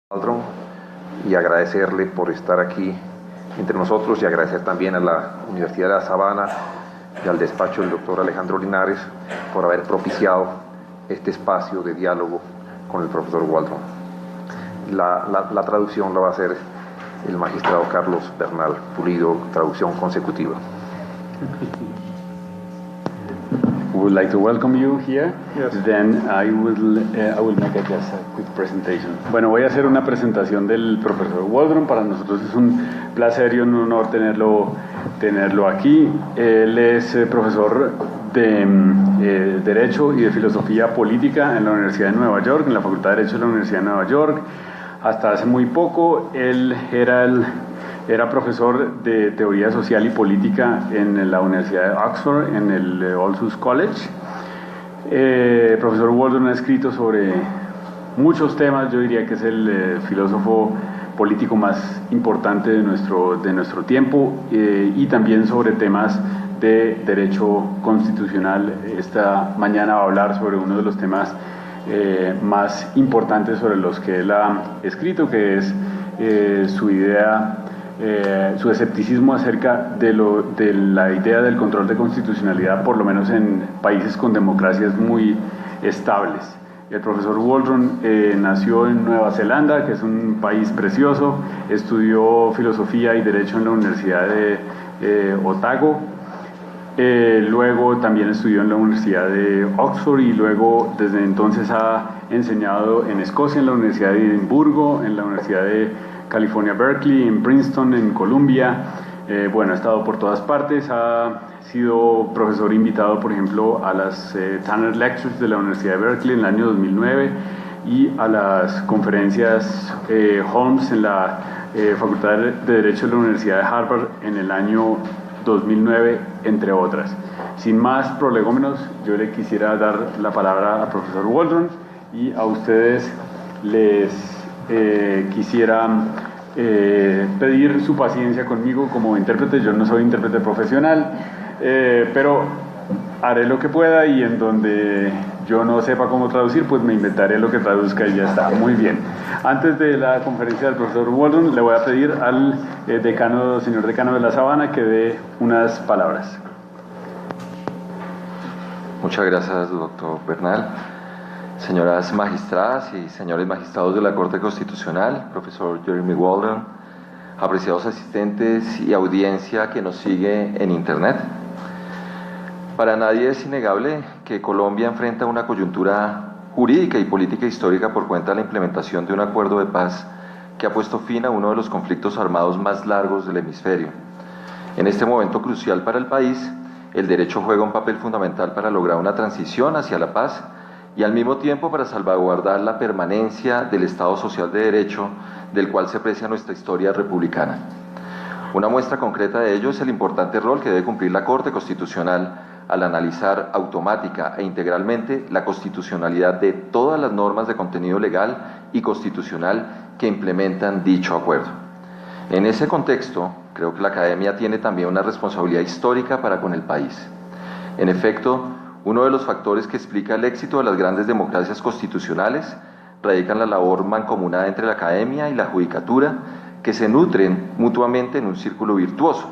Waldron, y agradecerle por estar aquí entre nosotros y agradecer también a la Universidad de La Sabana y al despacho del doctor Alejandro Linares por haber propiciado este espacio de diálogo con el profesor Waldron. La traducción la va a hacer el magistrado Carlos Bernal Pulido, traducción consecutiva. We would like to welcome you here. Yes. Then I will make just a quick presentation. Bueno, voy a hacer una presentación del profesor Waldron. Para nosotros es un placer y un honor tenerlo aquí. Él es profesor de Derecho y de Filosofía Política en la Universidad de Nueva York, en la Facultad de Derecho de la Universidad de Nueva York. Hasta hace muy poco él era profesor de Teoría Social y Política en la Universidad de Oxford, en el All Souls College. El profesor Waldron ha escrito sobre muchos temas. Yo diría que es el filósofo político más importante de nuestro tiempo, y también sobre temas de derecho constitucional. Esta mañana va a hablar sobre uno de los temas más importantes sobre los que él ha escrito, que es su escepticismo acerca de la idea del control de constitucionalidad, por lo menos en países con democracias muy estables. El profesor Waldron nació en Nueva Zelanda, que es un país precioso. Estudió filosofía y derecho en la Universidad de Otago. Luego también estudió en la Universidad de Oxford, y luego desde entonces ha enseñado en Escocia, en la Universidad de Edimburgo, en la Universidad de California, Berkeley, en Princeton, en Columbia. Ha estado por todas partes. Ha sido profesor invitado, por ejemplo, a las Tanner Lectures de la Universidad de Berkeley en el año 2009 y a las conferencias Holmes en la Facultad de Derecho de la Universidad de Harvard en el año 2009, entre otras. Sin más prolegómenos, yo le quisiera dar la palabra al profesor Waldron, y a ustedes les quisiera pedir su paciencia conmigo como intérprete. Yo no soy intérprete profesional, pero haré lo que pueda, y en donde yo no sepa cómo traducir, pues me inventaré lo que traduzca y ya está. Muy bien. Antes de la conferencia del profesor Waldron, le voy a pedir al señor decano de La Sabana, que dé unas palabras. Muchas gracias, doctor Bernal. Señoras magistradas y señores magistrados de la Corte Constitucional, profesor Jeremy Waldron, apreciados asistentes y audiencia que nos sigue en Internet. Para nadie es innegable que Colombia enfrenta una coyuntura jurídica y política histórica por cuenta de la implementación de un acuerdo de paz que ha puesto fin a uno de los conflictos armados más largos del hemisferio. En este momento crucial para el país, el derecho juega un papel fundamental para lograr una transición hacia la paz y al mismo tiempo para salvaguardar la permanencia del Estado Social de Derecho, del cual se precia nuestra historia republicana. Una muestra concreta de ello es el importante rol que debe cumplir la Corte Constitucional al analizar automática e integralmente la constitucionalidad de todas las normas de contenido legal y constitucional que implementan dicho acuerdo. En ese contexto, creo que la Academia tiene también una responsabilidad histórica para con el país. En efecto, uno de los factores que explica el éxito de las grandes democracias constitucionales radica en la labor mancomunada entre la Academia y la Judicatura, que se nutren mutuamente en un círculo virtuoso.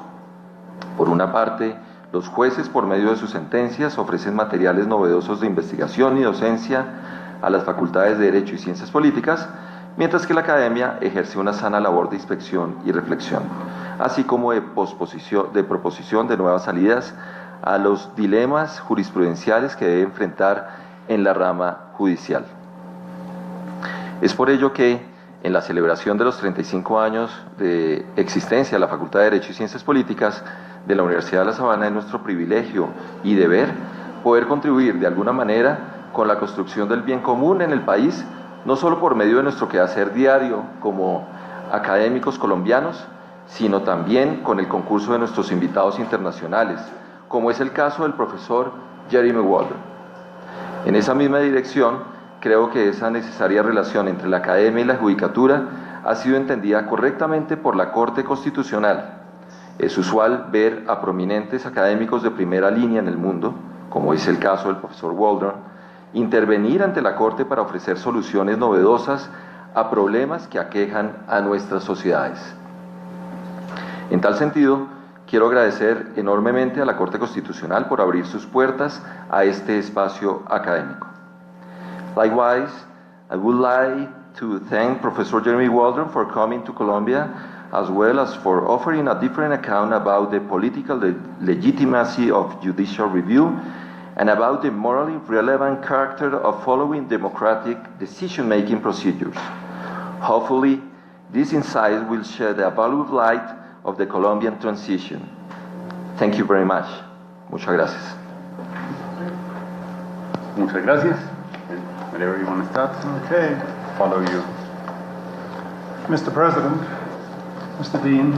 Por una parte, los jueces, por medio de sus sentencias, ofrecen materiales novedosos de investigación y docencia a las facultades de Derecho y Ciencias Políticas, mientras que la Academia ejerce una sana labor de inspección y reflexión, así como de proposición de nuevas salidas a los dilemas jurisprudenciales que debe enfrentar en la rama judicial. Es por ello que, en la celebración de los 35 años de existencia de la Facultad de Derecho y Ciencias Políticas de la Universidad de La Sabana, es nuestro privilegio y deber poder contribuir de alguna manera con la construcción del bien común en el país, no solo por medio de nuestro quehacer diario como académicos colombianos, sino también con el concurso de nuestros invitados internacionales, como es el caso del profesor Jeremy Waldron. En esa misma dirección, creo que esa necesaria relación entre la Academia y la Judicatura ha sido entendida correctamente por la Corte Constitucional. Es usual ver a prominentes académicos de primera línea en el mundo, como es el caso del profesor Waldron, intervenir ante la Corte para ofrecer soluciones novedosas a problemas que aquejan a nuestras sociedades. En tal sentido, quiero agradecer enormemente a la Corte Constitucional por abrir sus puertas a este espacio académico. Likewise, I would like to thank Professor Jeremy Waldron for coming to Colombia, as well as for offering a different account about the political legitimacy of judicial review and about the morally relevant character of following democratic decision-making procedures. Hopefully, this insight will shed a valuable light of the Colombian transition. Thank you very much. Muchas gracias. Muchas gracias. Whenever you want to start, Okay. follow you. Mr. President, Mr. Dean,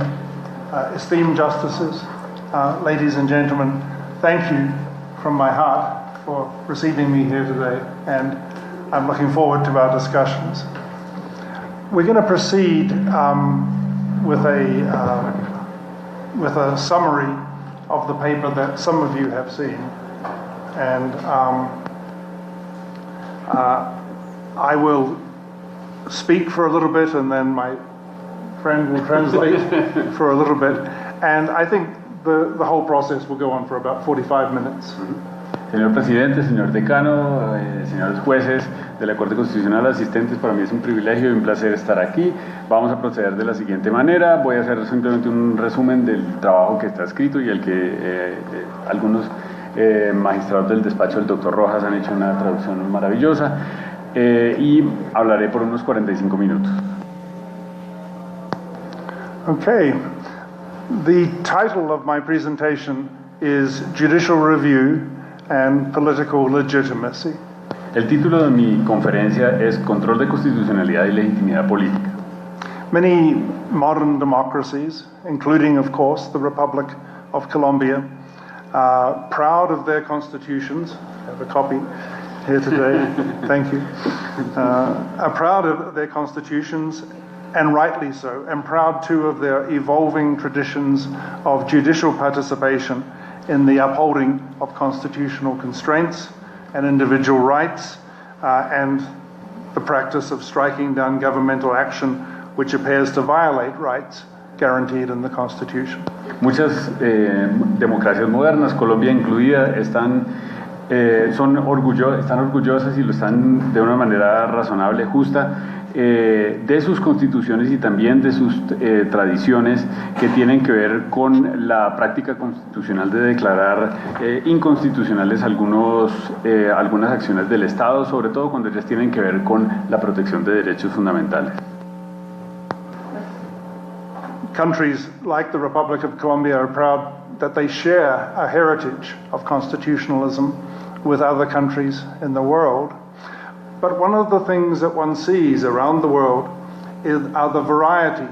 esteemed justices, ladies and gentlemen, thank you from my heart for receiving me here today, and I'm looking forward to our discussions. We're going to proceed with a summary of the paper that some of you have seen, and I will speak for a little bit, and then my friend will translate for a little bit, and I think the whole process will go on for about 45 minutes. Señor Presidente, señor Decano, señores jueces de la Corte Constitucional, asistentes, para mí es un privilegio y un placer estar aquí. Vamos a proceder de la siguiente manera. Voy a hacer simplemente un resumen del trabajo que está escrito y el que algunos magistrados del despacho del doctor Rojas han hecho una traducción maravillosa, y hablaré por unos 45 minutos. Okay, the title of my presentation is Judicial Review and Political Legitimacy. El título de mi conferencia es Control de constitucionalidad y legitimidad política. Many modern democracies, including, of course, the Republic of Colombia, are proud of their constitutions. I have a copy here today. Thank you. Are proud of their constitutions, and rightly so, and proud too of their evolving traditions of judicial participation in the upholding of constitutional constraints and individual rights, and the practice of striking down governmental action which appears to violate rights guaranteed in the Constitution. Muchas democracias modernas, Colombia incluida, están orgullosas y lo están de una manera razonable, justa, de sus constituciones y también de sus tradiciones que tienen que ver con la práctica constitucional de declarar inconstitucionales algunas acciones del Estado, sobre todo cuando ellas tienen que ver con la protección de derechos fundamentales. Countries like the Republic of Colombia are proud that they share a heritage of constitutionalism with other countries in the world. But one of the things that one sees around the world are the variety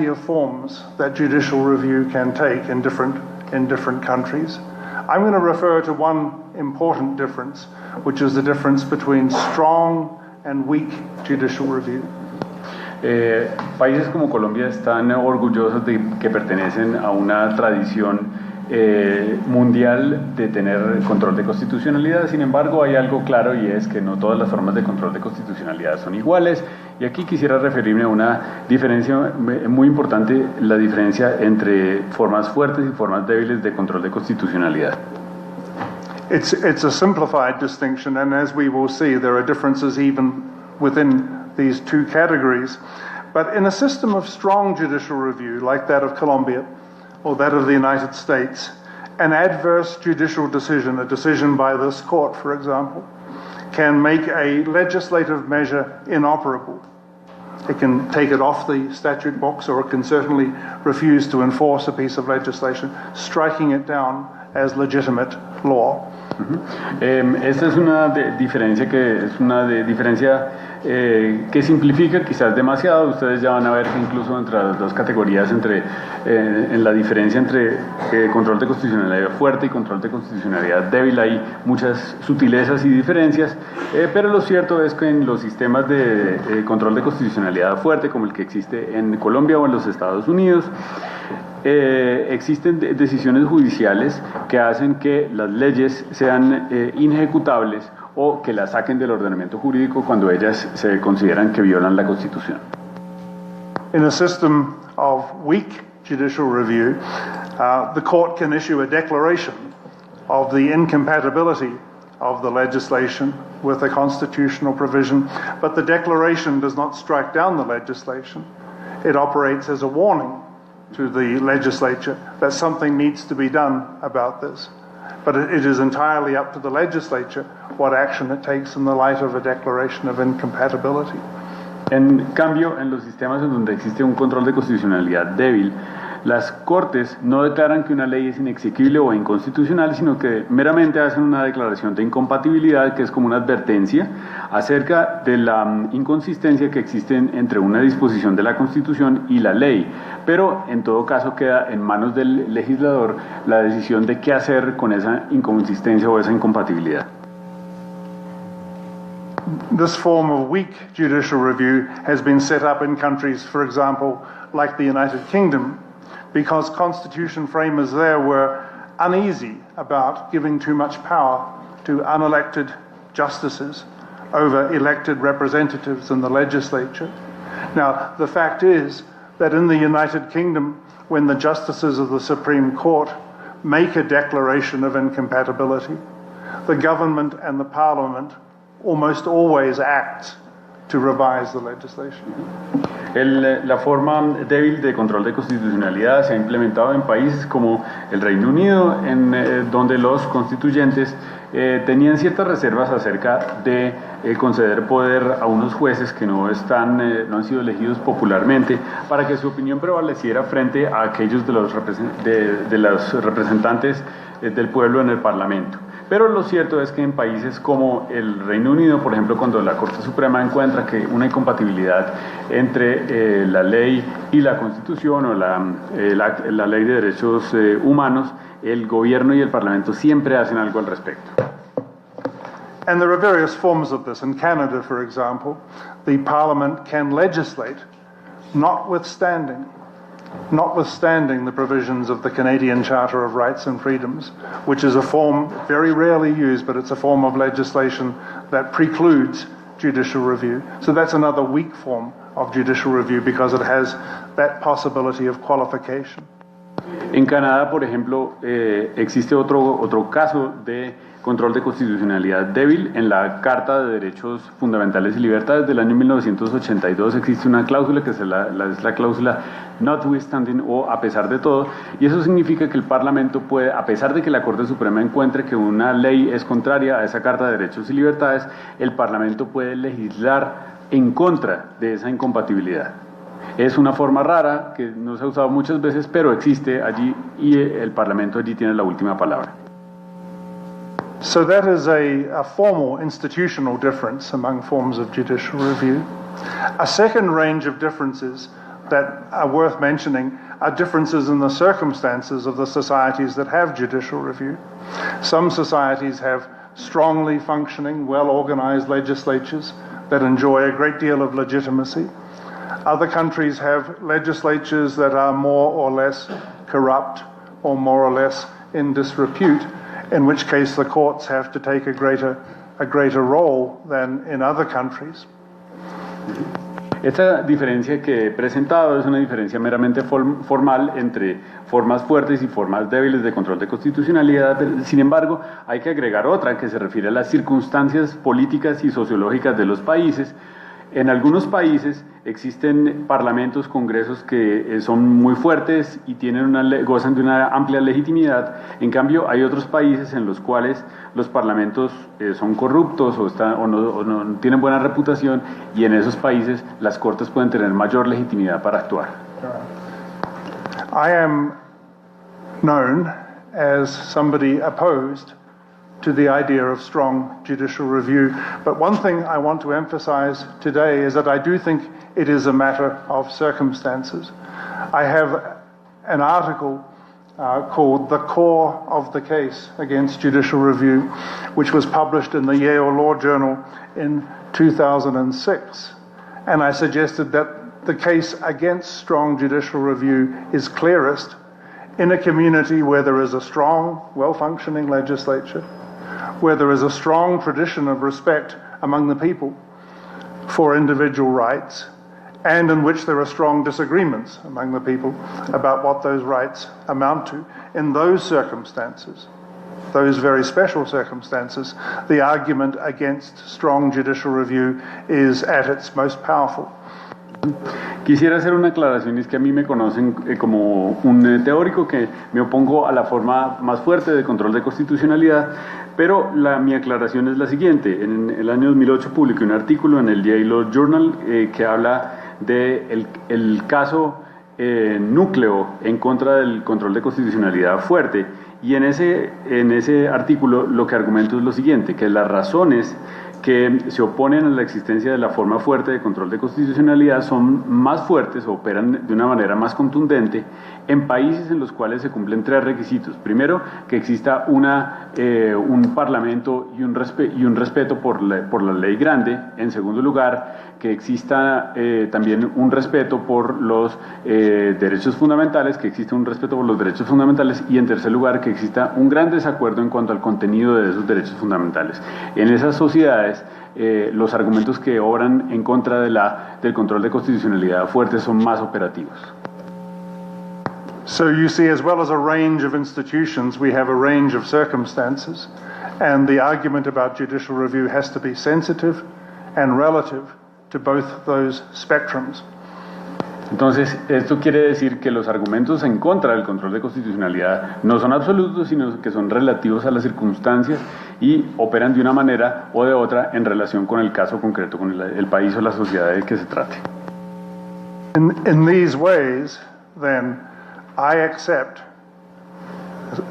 of forms that judicial review can take in different countries. I'm going to refer to one important difference, which is the difference between strong and weak judicial review. Países como Colombia están orgullosos de que pertenecen a una tradición mundial de tener control de constitucionalidad. Sin embargo, hay algo claro, y es que no todas las formas de control de constitucionalidad son iguales, y aquí quisiera referirme a una diferencia muy importante, la diferencia entre formas fuertes y formas débiles de control de constitucionalidad. It's a simplified distinction, and as we will see, there are differences even within these two categories. But in a system of strong judicial review, like that of Colombia or that of the United States, an adverse judicial decision, a decision by this court, for example, can make a legislative measure inoperable. It can take it off the statute books, or it can certainly refuse to enforce a piece of legislation, striking it down as legitimate law. Esta es una diferencia que simplifica quizás demasiado. Ustedes ya van a ver que incluso entre las dos categorías, en la diferencia entre control de constitucionalidad fuerte y control de constitucionalidad débil, hay muchas sutilezas y diferencias, pero lo cierto es que en los sistemas de control de constitucionalidad fuerte, como el que existe en Colombia o en los Estados Unidos, existen decisiones judiciales que hacen que las leyes sean inejecutables o que las saquen del ordenamiento jurídico cuando ellas se consideran que violan la Constitución. In a system of weak judicial review, the court can issue a declaration of the incompatibility of the legislation with a constitutional provision, but the declaration does not strike down the legislation. It operates as a warning to the legislature that something needs to be done about this. But it is entirely up to the legislature what action it takes in the light of a declaration of incompatibility. En cambio, en los sistemas en donde existe un control de constitucionalidad débil, las Cortes no declaran que una ley es inexequible o inconstitucional, sino que meramente hacen una declaración de incompatibilidad, que es como una advertencia acerca de la inconsistencia que existe entre una disposición de la Constitución y la ley. Pero, en todo caso, queda en manos del legislador la decisión de qué hacer con esa inconsistencia o esa incompatibilidad. This form of weak judicial review has been set up in countries, for example, like the United Kingdom, because constitution framers there were uneasy about giving too much power to unelected justices over elected representatives in the legislature. Now, the fact is that in the United Kingdom, when the justices of the Supreme Court make a declaration of incompatibility, the government and the parliament almost always acts to revise the legislation. La forma débil de control de constitucionalidad se ha implementado en países como el Reino Unido, donde los constituyentes tenían ciertas reservas acerca de conceder poder a unos jueces que no han sido elegidos popularmente, para que su opinión prevaleciera frente a aquellos de los representantes del pueblo en el Parlamento. Pero lo cierto es que en países como el Reino Unido, por ejemplo, cuando la Corte Suprema encuentra que una incompatibilidad entre la ley y la Constitución o la ley de derechos humanos, el gobierno y el Parlamento siempre hacen algo al respecto. And there are various forms of this. In Canada, for example, the Parliament can legislate notwithstanding the provisions of the Canadian Charter of Rights and Freedoms, which is a form very rarely used, but it's a form of legislation that precludes judicial review. So that's another weak form of judicial review because it has that possibility of qualification. En Canadá, por ejemplo, existe otro caso de control de constitucionalidad débil. En la Carta de Derechos Fundamentales y Libertades del año 1982 existe una cláusula que es la cláusula notwithstanding, o a pesar de todo, y eso significa que el Parlamento puede, a pesar de que la Corte Suprema encuentre que una ley es contraria a esa Carta de Derechos y Libertades, el Parlamento puede legislar en contra de esa incompatibilidad. Es una forma rara que no se ha usado muchas veces, pero existe allí y el Parlamento allí tiene la última palabra. So that is a formal institutional difference among forms of judicial review. A second range of differences that are worth mentioning are differences in the circumstances of the societies that have judicial review. Some societies have strongly functioning, well-organized legislatures that enjoy a great deal of legitimacy. Other countries have legislatures that are more or less corrupt or more or less in disrepute, in which case the courts have to take a greater role than in other countries. Esta diferencia que he presentado es una diferencia meramente formal entre formas fuertes y formas débiles de control de constitucionalidad. Sin embargo, hay que agregar otra que se refiere a las circunstancias políticas y sociológicas de los países. En algunos países existen parlamentos, congresos que son muy fuertes y gozan de una amplia legitimidad. En cambio, hay otros países en los cuales los parlamentos son corruptos o no tienen buena reputación, y en esos países las cortes pueden tener mayor legitimidad para actuar. I am known as somebody opposed to the idea of strong judicial review. But one thing I want to emphasize today is that I do think it is a matter of circumstances. I have an article called The Core of the Case Against Judicial Review, which was published in the Yale Law Journal in 2006. And I suggested that the case against strong judicial review is clearest in a community where there is a strong, well-functioning legislature, where there is a strong tradition of respect among the people for individual rights, and in which there are strong disagreements among the people about what those rights amount to. In those circumstances, those very special circumstances, the argument against strong judicial review is at its most powerful. Quisiera hacer una aclaración, es que a mí me conocen como un teórico que me opongo a la forma más fuerte de control de constitucionalidad, pero mi aclaración es la siguiente. En el año 2008 publiqué un artículo en el Yale Law Journal que habla de el caso núcleo en contra del control de constitucionalidad fuerte, y en ese artículo lo que argumento es lo siguiente, que las razones que se oponen a la existencia de la forma fuerte de control de constitucionalidad son más fuertes o operan de una manera más contundente en países en los cuales se cumplen tres requisitos. Primero, que exista un parlamento y un respeto por la ley grande. En segundo lugar, que exista también un respeto por los derechos fundamentales, que exista un respeto por los derechos fundamentales, y en tercer lugar, que exista un gran desacuerdo en cuanto al contenido de esos derechos fundamentales. En esas sociedades, los argumentos que obran en contra del control de constitucionalidad fuerte son más operativos. So you see, as well as a range of institutions, we have a range of circumstances, and the argument about judicial review has to be sensitive and relative to both those spectrums. Entonces, esto quiere decir que los argumentos en contra del control de constitucionalidad no son absolutos, sino que son relativos a las circunstancias y operan de una manera o de otra en relación con el caso concreto, con el país o la sociedad de que se trate. In these ways, then, I accept,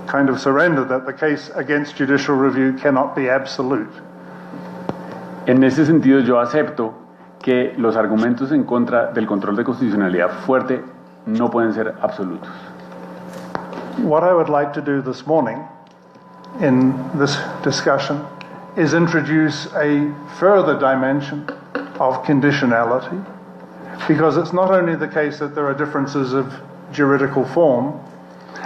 kind of surrender, that the case against judicial review cannot be absolute. En ese sentido, yo acepto que los argumentos en contra del control de constitucionalidad fuerte no pueden ser absolutos. What I would like to do this morning in this discussion is introduce a further dimension of conditionality, because it's not only the case that there are differences of juridical form,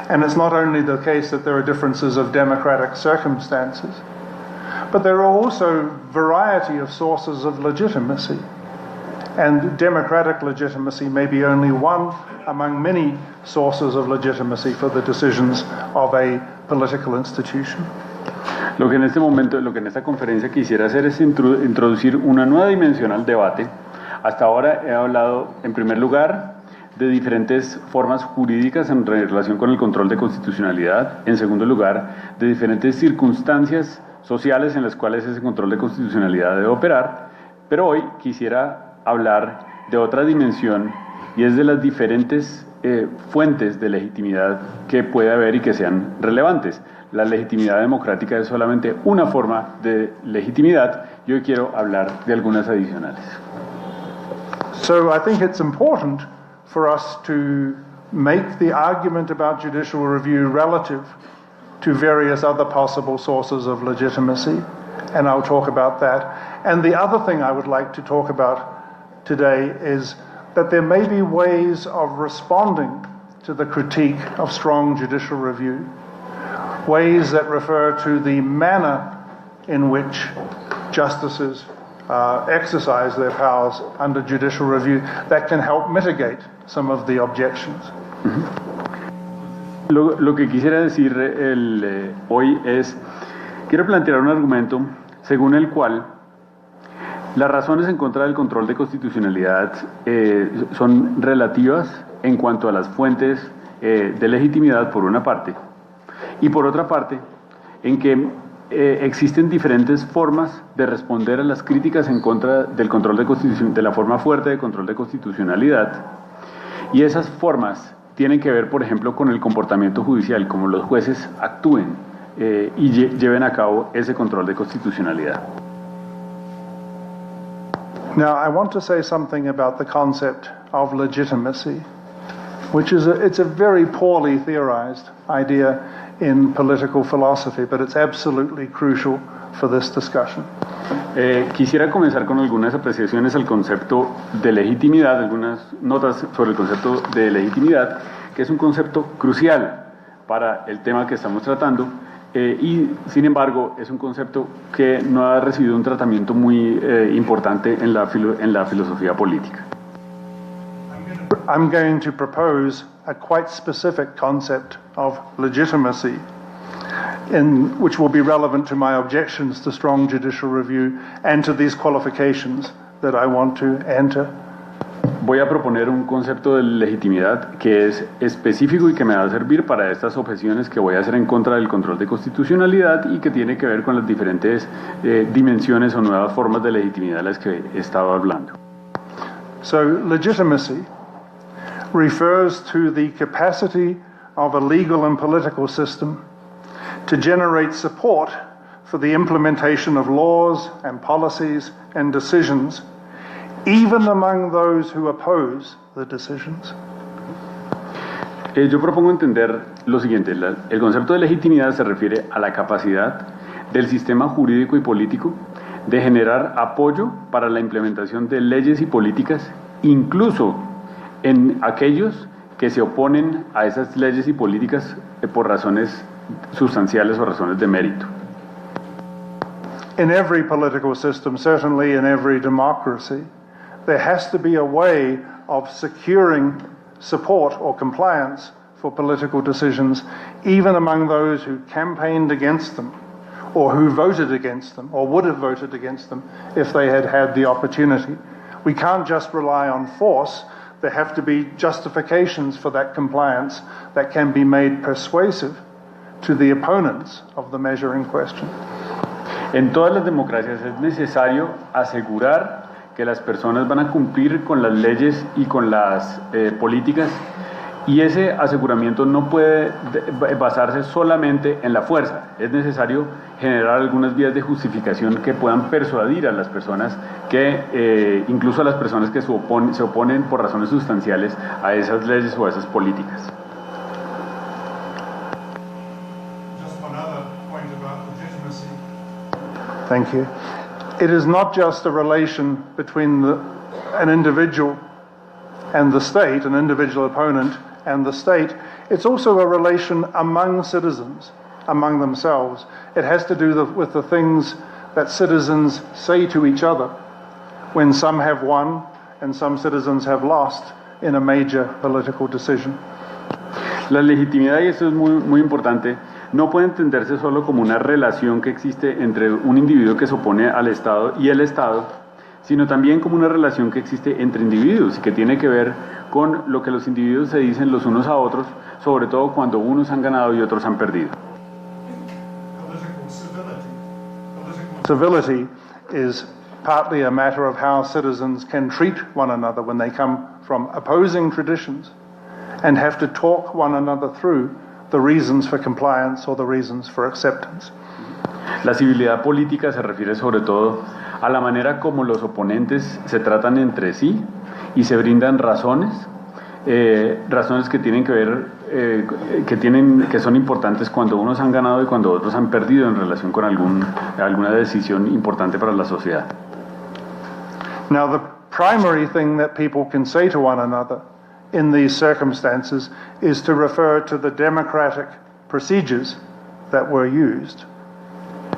and it's not only the case that there are differences of democratic circumstances, but there are also variety of sources of legitimacy. And democratic legitimacy may be only one among many sources of legitimacy for the decisions of a political institution. Lo que en este momento, lo que en esta conferencia quisiera hacer es introducir una nueva dimensión al debate. Hasta ahora he hablado, en primer lugar, de diferentes formas jurídicas en relación con el control de constitucionalidad. En segundo lugar, de diferentes circunstancias sociales en las cuales ese control de constitucionalidad debe operar. Pero hoy quisiera hablar de otra dimensión, y es de las diferentes fuentes de legitimidad que puede haber y que sean relevantes. La legitimidad democrática es solamente una forma de legitimidad. Yo quiero hablar de algunas adicionales. So I think it's important for us to make the argument about judicial review relative to various other possible sources of legitimacy, and I'll talk about that. And the other thing I would like to talk about today is that there may be ways of responding to the critique of strong judicial review, ways that refer to the manner in which justices exercise their powers under judicial review that can help mitigate some of the objections. Lo que quisiera decir hoy es, quiero plantear un argumento según el cual las razones en contra del control de constitucionalidad son relativas en cuanto a las fuentes de legitimidad, por una parte, y por otra parte, en que existen diferentes formas de responder a las críticas en contra del control de la forma fuerte de control de constitucionalidad, y esas formas tienen que ver, por ejemplo, con el comportamiento judicial, como los jueces actúen y lleven a cabo ese control de constitucionalidad. Now, I want to say something about the concept of legitimacy, which is it's a very poorly theorized idea in political philosophy, but it's absolutely crucial for this discussion. Quisiera comenzar con algunas apreciaciones al concepto de legitimidad, algunas notas sobre el concepto de legitimidad, que es un concepto crucial para el tema que estamos tratando, y sin embargo es un concepto que no ha recibido un tratamiento muy importante en la filosofía política. I'm going to propose a quite specific concept of legitimacy, which will be relevant to my objections to strong judicial review and to these qualifications that I want to enter. Voy a proponer un concepto de legitimidad que es específico y que me va a servir para estas objeciones que voy a hacer en contra del control de constitucionalidad y que tiene que ver con las diferentes dimensiones o nuevas formas de legitimidad de las que he estado hablando. So, legitimacy refers to the capacity of a legal and political system to generate support for the implementation of laws and policies and decisions, even among those who oppose the decisions. Yo propongo entender lo siguiente: el concepto de legitimidad se refiere a la capacidad del sistema jurídico y político de generar apoyo para la implementación de leyes y políticas, incluso en aquellos que se oponen a esas leyes y políticas por razones sustanciales o razones de mérito. In every political system, certainly in every democracy, there has to be a way of securing support or compliance for political decisions, even among those who campaigned against them, or who voted against them, or would have voted against them if they had had the opportunity. We can't just rely on force. There have to be justifications for that compliance that can be made persuasive to the opponents of the measure in question. En todas las democracias es necesario asegurar que las personas van a cumplir con las leyes y con las políticas, y ese aseguramiento no puede basarse solamente en la fuerza. Es necesario generar algunas vías de justificación que puedan persuadir a las personas, incluso a las personas que se oponen por razones sustanciales a esas leyes o a esas políticas. Just one other point about legitimacy. Thank you. It is not just a relation between an individual and the state, an individual opponent and the state. It's also a relation among citizens, among themselves. It has to do with the things that citizens say to each other when some have won and some citizens have lost in a major political decision. La legitimidad, y esto es muy importante, no puede entenderse solo como una relación que existe entre un individuo que se opone al Estado y el Estado, sino también como una relación que existe entre individuos y que tiene que ver con lo que los individuos se dicen los unos a otros, sobre todo cuando unos han ganado y otros han perdido. Civility is partly a matter of how citizens can treat one another when they come from opposing traditions and have to talk one another through the reasons for compliance or the reasons for acceptance. La civilidad política se refiere sobre todo a la manera como los oponentes se tratan entre sí y se brindan razones que tienen que ver, que son importantes cuando unos han ganado y cuando otros han perdido en relación con alguna decisión importante para la sociedad. Now, the primary thing that people can say to one another in these circumstances is to refer to the democratic procedures that were used.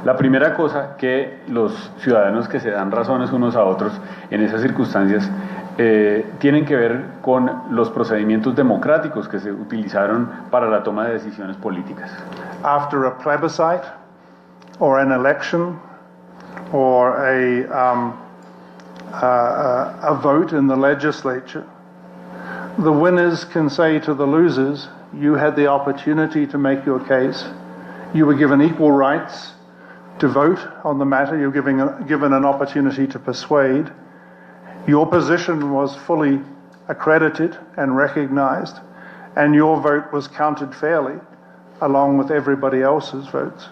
La primera cosa que los ciudadanos que se dan razones unos a otros en esas circunstancias tienen que ver con los procedimientos democráticos que se utilizaron para la toma de decisiones políticas. After a plebiscite or an election or a vote in the legislature, the winners can say to the losers, you had the opportunity to make your case, you were given equal rights to vote on the matter, you're given an opportunity to persuade, your position was fully accredited and recognized, and your vote was counted fairly along with everybody else's votes.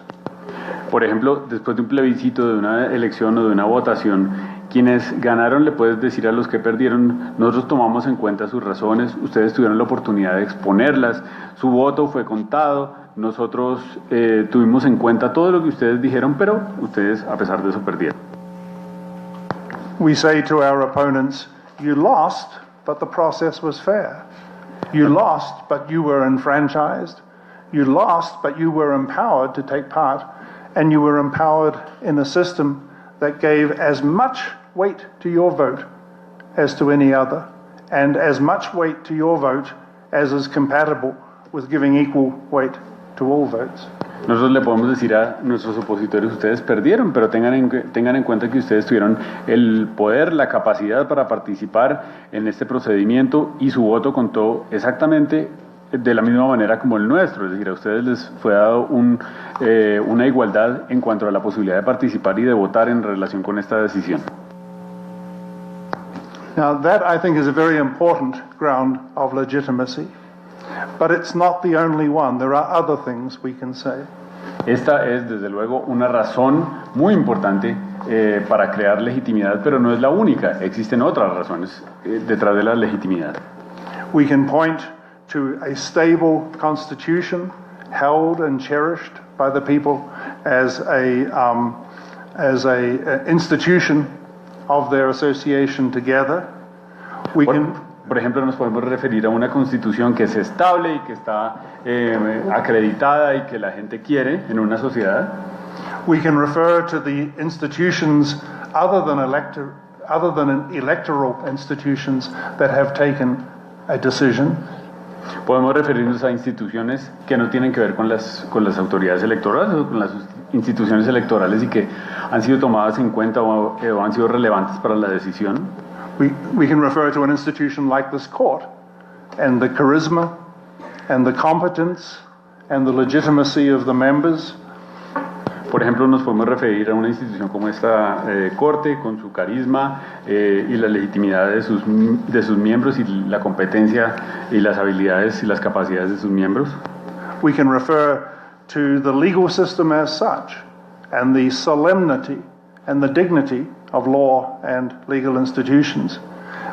Por ejemplo, después de un plebiscito, de una elección o de una votación, quienes ganaron le puedes decir a los que perdieron, nosotros tomamos en cuenta sus razones, ustedes tuvieron la oportunidad de exponerlas, su voto fue contado, nosotros tuvimos en cuenta todo lo que ustedes dijeron, pero ustedes a pesar de eso perdieron. We say to our opponents, you lost, but the process was fair. You lost, but you were enfranchised. You lost, but you were empowered to take part, and you were empowered in a system that gave as much weight to your vote as to any other, and as much weight to your vote as is compatible with giving equal weight to all votes. Nosotros le podemos decir a nuestros opositores, ustedes perdieron, pero tengan en cuenta que ustedes tuvieron el poder, la capacidad para participar en este procedimiento y su voto contó exactamente de la misma manera como el nuestro, es decir, a ustedes les fue dado una igualdad en cuanto a la posibilidad de participar y de votar en relación con esta decisión. Now that I think is a very important ground of legitimacy, but it's not the only one. There are other things we can say. Esta es desde luego una razón muy importante para crear legitimidad, pero no es la única, existen otras razones detrás de la legitimidad. We can point to a stable constitution held and cherished by the people as a institution of their association together. Por ejemplo, nos podemos referir a una constitución que es estable y que está acreditada y que la gente quiere en una sociedad. We can refer to the institutions other than electoral institutions that have taken a decision. Podemos referirnos a instituciones que no tienen que ver con las autoridades electorales o con las instituciones electorales y que han sido tomadas en cuenta o han sido relevantes para la decisión. We can refer to an institution like this court and the charisma and the competence and the legitimacy of the members. Por ejemplo, nos podemos referir a una institución como esta Corte, con su carisma y la legitimidad de sus miembros y la competencia y las habilidades y las capacidades de sus miembros. We can refer to the legal system as such and the solemnity and the dignity of law and legal institutions.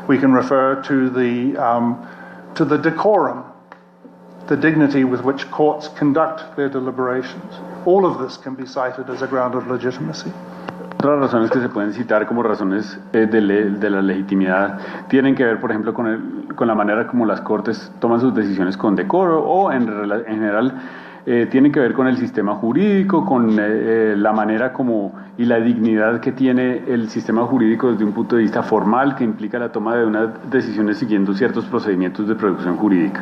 We can refer to the decorum, the dignity with which courts conduct their deliberations. All of this can be cited as a ground of legitimacy. Otras razones que se pueden citar como razones de la legitimidad tienen que ver, por ejemplo, con la manera como las cortes toman sus decisiones con decoro o en general tienen que ver con el sistema jurídico, con la manera como y la dignidad que tiene el sistema jurídico desde un punto de vista formal que implica la toma de unas decisiones siguiendo ciertos procedimientos de producción jurídica.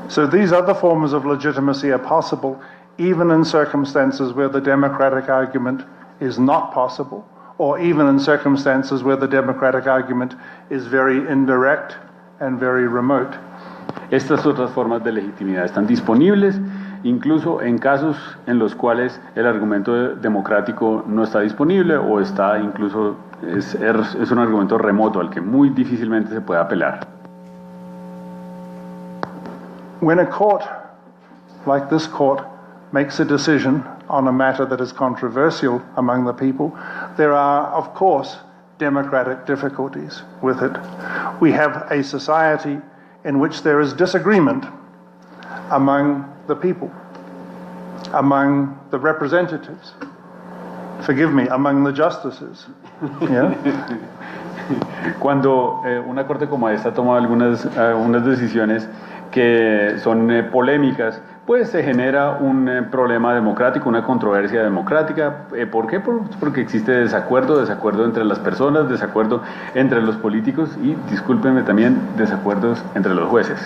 So these other forms of legitimacy are possible even in circumstances where the democratic argument is not possible, or even in circumstances where the democratic argument is very indirect and very remote. Estas otras formas de legitimidad están disponibles incluso en casos en los cuales el argumento democrático no está disponible o está incluso es un argumento remoto al que muy difícilmente se puede apelar. When a court, like this court, makes a decision on a matter that is controversial among the people, there are, of course, democratic difficulties with it. We have a society in which there is disagreement among the people, among the representatives, forgive me, among the justices. Yeah? Cuando una corte como esta toma unas decisiones que son polémicas, pues se genera un problema democrático, una controversia democrática. ¿Por qué? Porque existe desacuerdo entre las personas, desacuerdo entre los políticos y, discúlpenme también, desacuerdos entre los jueces.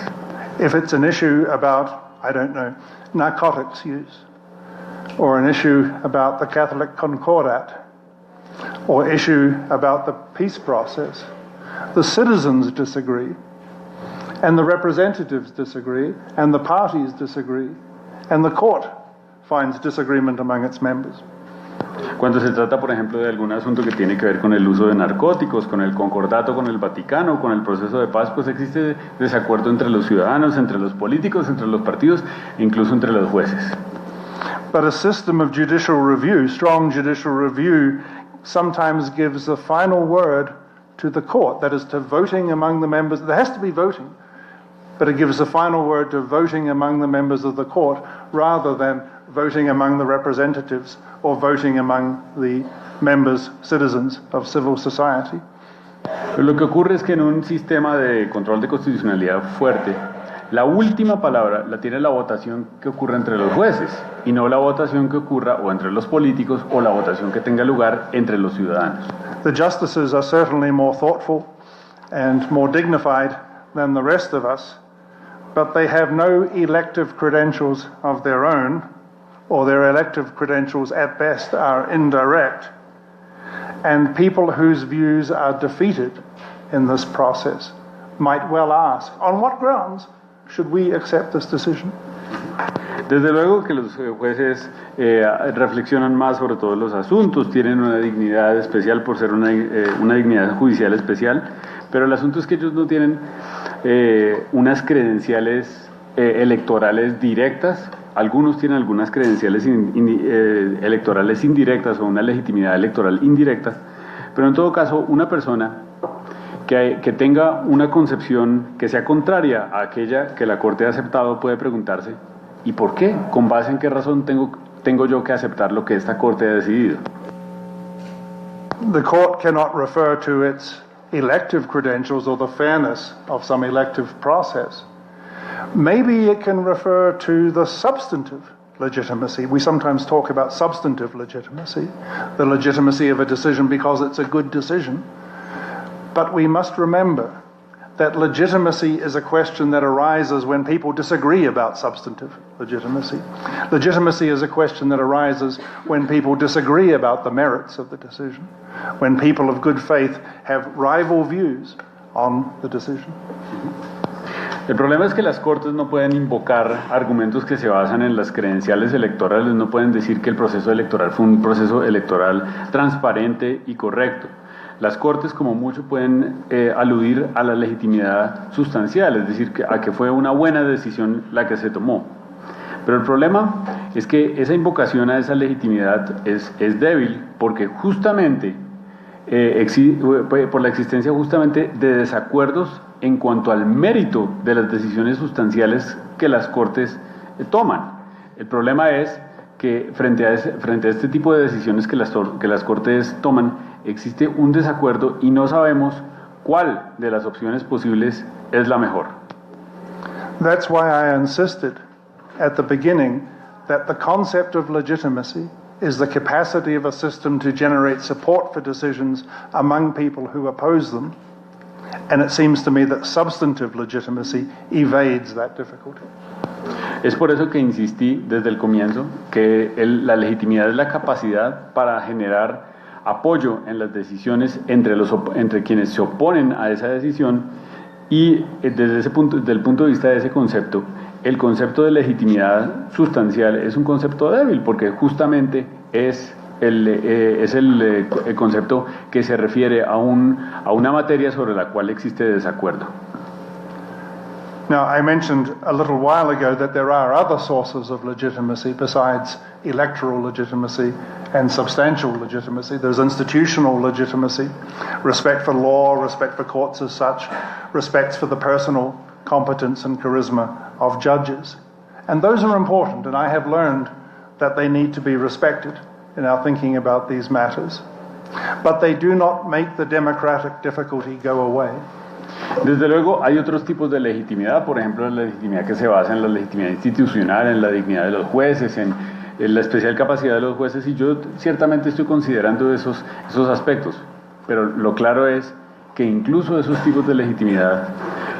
If it's an issue about, I don't know, narcotics use, or an issue about the Catholic Concordat, or issue about the peace process, the citizens disagree, and the representatives disagree, and the parties disagree, and the court finds disagreement among its members. Cuando se trata, por ejemplo, de algún asunto que tiene que ver con el uso de narcóticos, con el concordato con el Vaticano, con el proceso de paz, pues existe desacuerdo entre los ciudadanos, entre los políticos, entre los partidos, e incluso entre los jueces. But a system of judicial review, strong judicial review, sometimes gives the final word to the court, that is to voting among the members. There has to be voting, but it gives the final word to voting among the members of the court rather than voting among the representatives or voting among the members, citizens of civil society. Pero lo que ocurre es que en un sistema de control de constitucionalidad fuerte, La última palabra la tiene la votación que ocurre entre los jueces y no la votación que ocurra o entre los políticos o la votación que tenga lugar entre los ciudadanos. The justices are certainly more thoughtful and more dignified than the rest of us, but they have no elective credentials of their own, or their elective credentials at best are indirect, and people whose views are defeated in this process might well ask, on what grounds should we accept this decision? Desde luego que los jueces reflexionan más sobre todos los asuntos, tienen una dignidad especial por ser una dignidad judicial especial, pero el asunto es que ellos no tienen unas credenciales electorales directas. Algunos tienen algunas credenciales electorales indirectas o una legitimidad electoral indirecta, pero en todo caso una persona que tenga una concepción que sea contraria a aquella que la Corte ha aceptado puede preguntarse, ¿y por qué? ¿Con base en qué razón tengo yo que aceptar lo que esta Corte ha decidido? The court cannot refer to its elective credentials or the fairness of some elective process. Maybe it can refer to the substantive legitimacy. We sometimes talk about substantive legitimacy, the legitimacy of a decision because it's a good decision. But we must remember that legitimacy is a question that arises when people disagree about substantive legitimacy. Legitimacy is a question that arises when people disagree about the merits of the decision, when people of good faith have rival views on the decision. El problema es que las Cortes no pueden invocar argumentos que se basan en las credenciales electorales, no pueden decir que el proceso electoral fue un proceso electoral transparente y correcto. Las Cortes, como mucho, pueden aludir a la legitimidad sustancial, es decir, a que fue una buena decisión la que se tomó. Pero el problema es que esa invocación a esa legitimidad es débil porque justamente, por la existencia justamente de desacuerdos en cuanto al mérito de las decisiones sustanciales que las Cortes toman. El problema es que frente a este tipo de decisiones que las Cortes toman, existe un desacuerdo y no sabemos cuál de las opciones posibles es la mejor. That's why I insisted at the beginning that the concept of legitimacy is the capacity of a system to generate support for decisions among people who oppose them, and it seems to me that substantive legitimacy evades that difficulty. Es por eso que insistí desde el comienzo que la legitimidad es la capacidad para generar apoyo en las decisiones entre quienes se oponen a esa decisión y desde el punto de vista de ese concepto, el concepto de legitimidad sustancial es un concepto débil porque justamente es el concepto que se refiere a una materia sobre la cual existe desacuerdo. Now, I mentioned a little while ago that there are other sources of legitimacy besides electoral legitimacy and substantial legitimacy. There's institutional legitimacy, respect for law, respect for courts as such, respect for the personal competence and charisma of judges. And those are important, and I have learned that they need to be respected in our thinking about these matters. But they do not make the democratic difficulty go away. Desde luego hay otros tipos de legitimidad, por ejemplo la legitimidad que se basa en la legitimidad institucional, en la dignidad de los jueces, en la especial capacidad de los jueces, y yo ciertamente estoy considerando esos aspectos, pero lo claro es que incluso esos tipos de legitimidad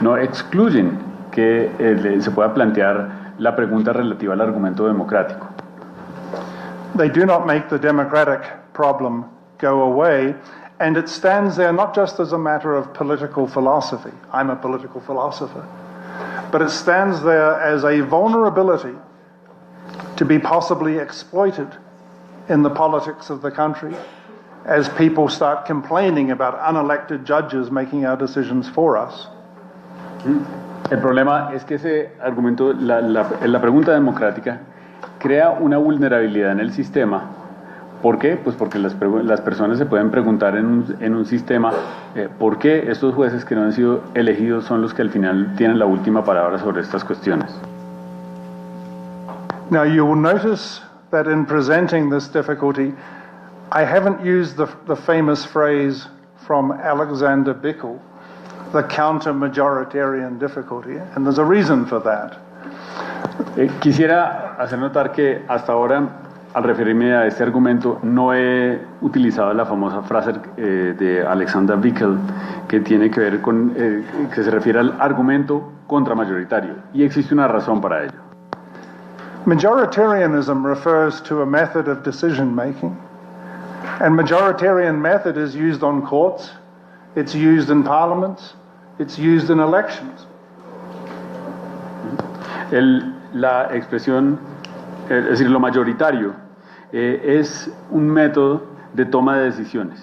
no excluyen que se pueda plantear la pregunta relativa al argumento democrático. They do not make the democratic problem go away. And it stands there not just as a matter of political philosophy. I'm a political philosopher. But it stands there as a vulnerability to be possibly exploited in the politics of the country as people start complaining about unelected judges making our decisions for us. El problema es que ese argumento, la pregunta democrática, crea una vulnerabilidad en el sistema. ¿Por qué? Pues porque las personas se pueden preguntar en un sistema ¿por qué estos jueces que no han sido elegidos son los que al final tienen la última palabra sobre estas cuestiones? Now you will notice that in presenting this difficulty, I haven't used the famous phrase from Alexander Bickel, the counter-majoritarian difficulty, and there's a reason for that. Quisiera hacer notar que hasta ahora, al referirme a este argumento, no he utilizado la famosa frase de Alexander Bickel que tiene que ver con, que se refiere al argumento contramayoritario, y existe una razón para ello. Majoritarianism refers to a method of decision making, and majoritarian method is used on courts, it's used in parliaments, it's used in elections. La expresión, es decir, lo mayoritario, es un método de toma de decisiones,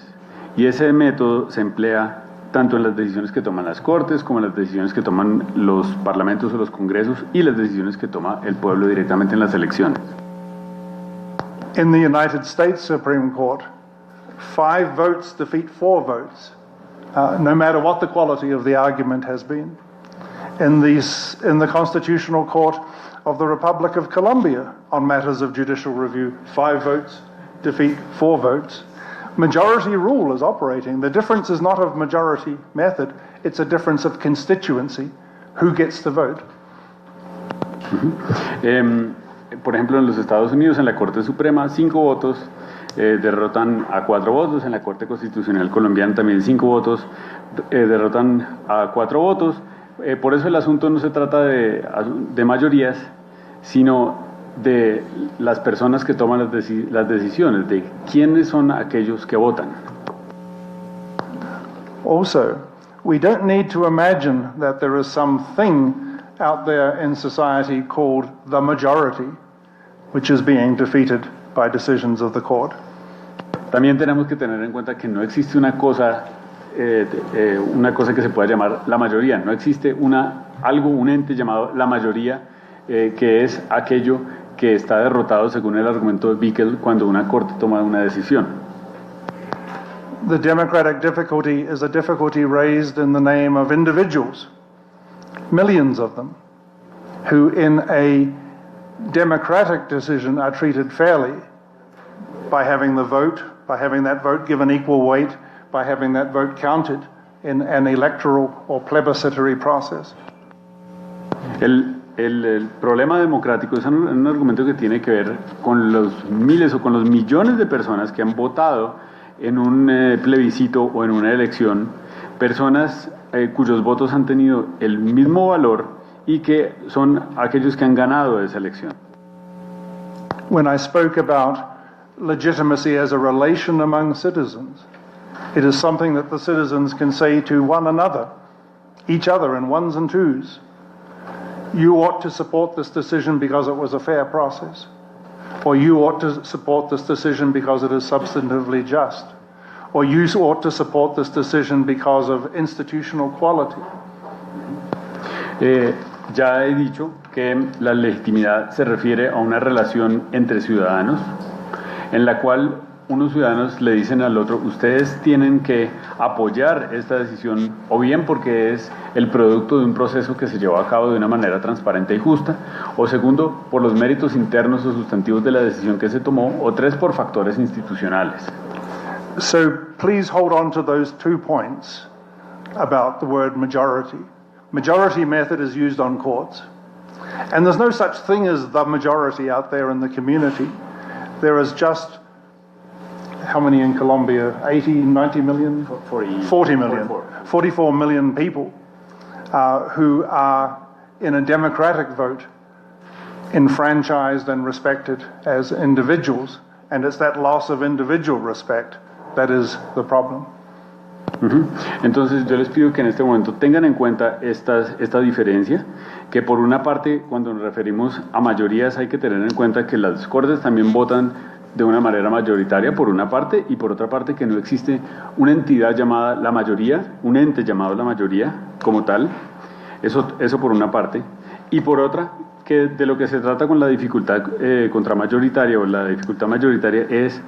y ese método se emplea tanto en las decisiones que toman las cortes, como en las decisiones que toman los parlamentos o los congresos, y las decisiones que toma el pueblo directamente en las elecciones. In the United States Supreme Court, 5 votes defeat 4 votes, no matter what the quality of the argument has been. In the Constitutional Court of the Republic of Colombia, on matters of judicial review, 5 votes defeat 4 votes. Majority rule is operating. The difference is not of majority method, it's a difference of constituency, who gets the vote. Por ejemplo, en los Estados Unidos, en la Corte Suprema, 5 votos derrotan a 4 votos. En la Corte Constitucional colombiana también 5 votos derrotan a 4 votos. Por eso el asunto no se trata de mayorías, sino de las personas que toman las decisiones, de quiénes son aquellos que votan. Also, we don't need to imagine that there is something out there in society called the majority, which is being defeated by decisions of the court. También tenemos que tener en cuenta que no existe una cosa que se pueda llamar la mayoría. No existe un ente llamado la mayoría, que es aquello que está derrotado según el argumento de Bickel cuando una corte toma una decisión. The democratic difficulty is a difficulty raised in the name of individuals, millions of them, who in a democratic decision are treated fairly by having the vote, by having that vote given equal weight, by having that vote counted in an electoral or plebiscitary process. El problema democrático es un argumento que tiene que ver con los miles o con los millones de personas que han votado en un plebiscito o en una elección, personas cuyos votos han tenido el mismo valor y que son aquellos que han ganado esa elección. When I spoke about legitimacy as a relation among citizens, it is something that the citizens can say to one another, each other in ones and twos. You ought to support this decision because it was a fair process, or you ought to support this decision because it is substantively just, or you ought to support this decision because of institutional quality. Ya he dicho que la legitimidad se refiere a una relación entre ciudadanos, en la cual unos ciudadanos le dicen al otro, ustedes tienen que apoyar esta decisión, o bien porque es el producto de un proceso que se llevó a cabo de una manera transparente y justa, o segundo, por los méritos internos o sustantivos de la decisión que se tomó, o 3, por factores institucionales. So please hold on to those 2 points about the word majority. Majority method is used on courts, and there's no such thing as the majority out there in the community. There is just, how many in Colombia? 80, 90 million? 40 million. 44 million people who are, in a democratic vote, enfranchised and respected as individuals, and it's that loss of individual respect that is the problem. Entonces yo les pido que en este momento tengan en cuenta esta diferencia, que por una parte, cuando nos referimos a mayorías, hay que tener en cuenta que las cortes también votan de una manera mayoritaria por una parte, y por otra parte que no existe una entidad llamada la mayoría, un ente llamado la mayoría como tal, eso por una parte, y por otra que de lo que se trata con la dificultad contramayoritaria o la dificultad mayoritaria es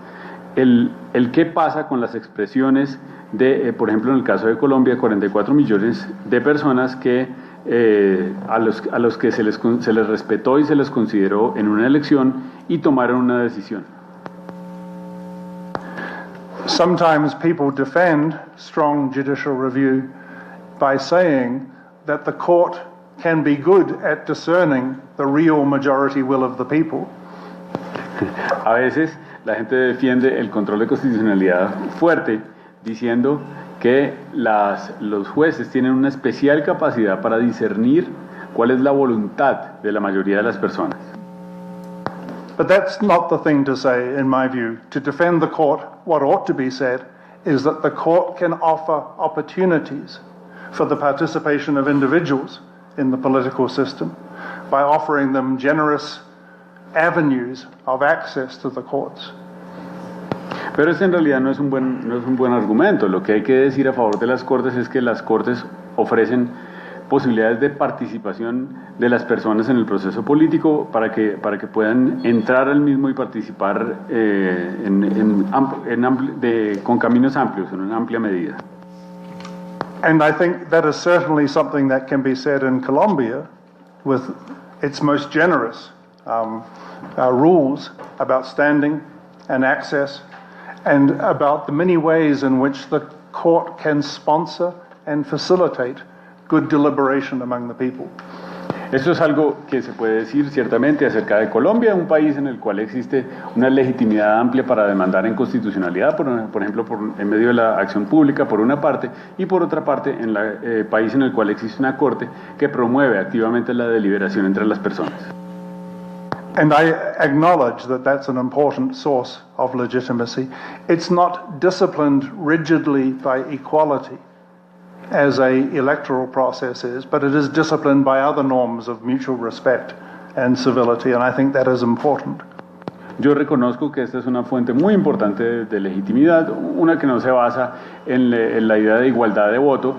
el qué pasa con las expresiones de, por ejemplo en el caso de Colombia, 44 millones de personas que a los que se les respetó y se les consideró en una elección y tomaron una decisión. Sometimes people defend strong judicial review by saying that the court can be good at discerning the real majority will of the people. A veces la gente defiende el control de constitucionalidad fuerte, diciendo que los jueces tienen una especial capacidad para discernir cuál es la voluntad de la mayoría de las personas. But that's not the thing to say, in my view. To defend the court, what ought to be said is that the court can offer opportunities for the participation of individuals in the political system by offering them generous avenues of access to the courts. Pero este en realidad no es un buen argumento. Lo que hay que decir a favor de las Cortes es que las Cortes ofrecen posibilidades de participación de las personas en el proceso político para que puedan entrar al mismo y participar con caminos amplios, en una amplia medida. And I think that is certainly something that can be said in Colombia with its most generous rules about standing and access and about the many ways in which the court can sponsor and facilitate good deliberation among the people. Esto es algo que se puede decir ciertamente acerca de Colombia, un país en el cual existe una legitimidad amplia para demandar en constitucionalidad, por ejemplo, en medio de la acción pública, por una parte, y por otra parte, en el país en el cual existe una corte que promueve activamente la deliberación entre las personas. And I acknowledge that that's an important source of legitimacy. It's not disciplined rigidly by equality, as an electoral process is, but it is disciplined by other norms of mutual respect and civility, and I think that is important. Yo reconozco que esta es una fuente muy importante de legitimidad, una que no se basa en la idea de igualdad de voto,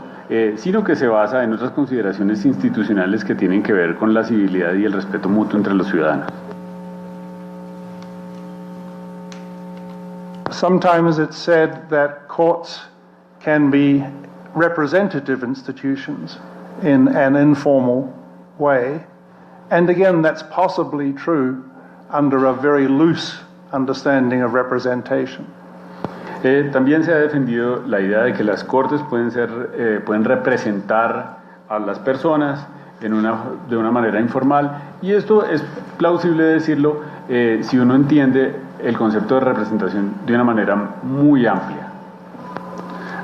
sino que se basa en otras consideraciones institucionales que tienen que ver con la civilidad y el respeto mutuo entre los ciudadanos. Sometimes it's said that courts can be representative institutions in an informal way, and again that's possibly true under a very loose understanding of representation. También se ha defendido la idea de que las cortes pueden representar a las personas de una manera informal, y esto es plausible decirlo si uno entiende el concepto de representación de una manera muy amplia.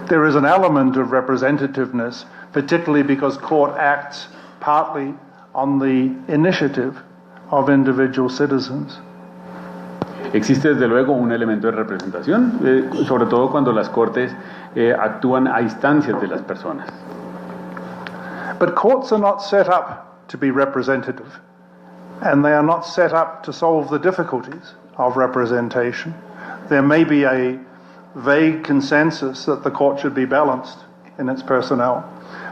There is an element of representativeness, particularly because court acts partly on the initiative of individual citizens. Existe desde luego un elemento de representación, sobre todo cuando las cortes actúan a instancias de las personas. But courts are not set up to be representative, and they are not set up to solve the difficulties of representation. There may be a vague consensus that the court should be balanced in its personnel,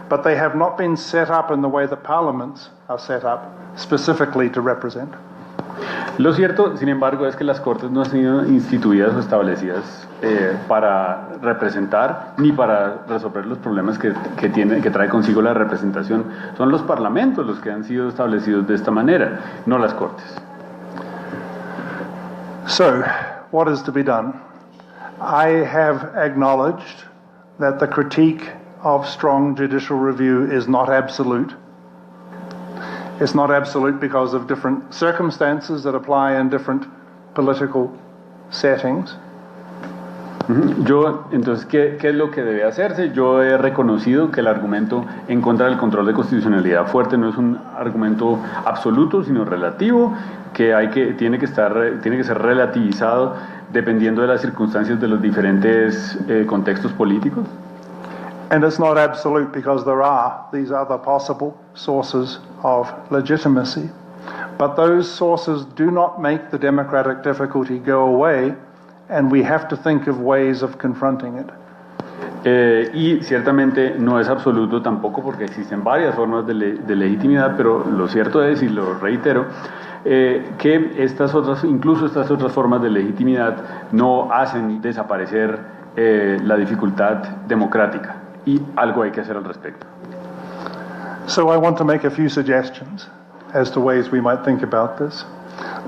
but they have not been set up in the way that parliaments are set up specifically to represent. Lo cierto, sin embargo, es que las cortes no han sido instituidas o establecidas para representar ni para resolver los problemas que trae consigo la representación. Son los parlamentos los que han sido establecidos de esta manera, no las cortes. So, what is to be done? I have acknowledged that the critique of strong judicial review is not absolute. It's not absolute because of different circumstances that apply in different political settings. Entonces, ¿qué es lo que debe hacerse? Yo he reconocido que el argumento en contra del control de constitucionalidad fuerte no es un argumento absoluto, sino relativo, que tiene que ser relativizado dependiendo de las circunstancias de los diferentes contextos políticos. And it's not absolute because there are these other possible sources of legitimacy. But those sources do not make the democratic difficulty go away, and we have to think of ways of confronting it. Y ciertamente no es absoluto tampoco porque existen varias formas de legitimidad, pero lo cierto es, y lo reitero, que incluso estas otras formas de legitimidad no hacen desaparecer la dificultad democrática. Y algo hay que hacer al respecto. So I want to make a few suggestions as to ways we might think about this.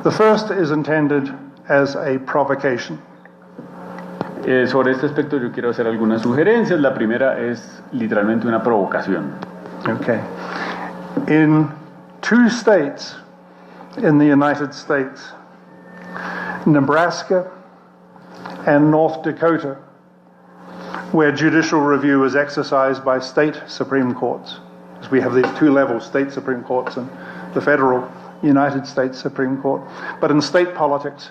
The first is intended as a provocation. Sobre este aspecto yo quiero hacer algunas sugerencias. La primera es literalmente una provocación. Okay. In 2 states in the United States, Nebraska and North Dakota, where judicial review is exercised by state Supreme Courts. Because we have these 2 levels, state Supreme Courts and the federal United States Supreme Court. But in state politics,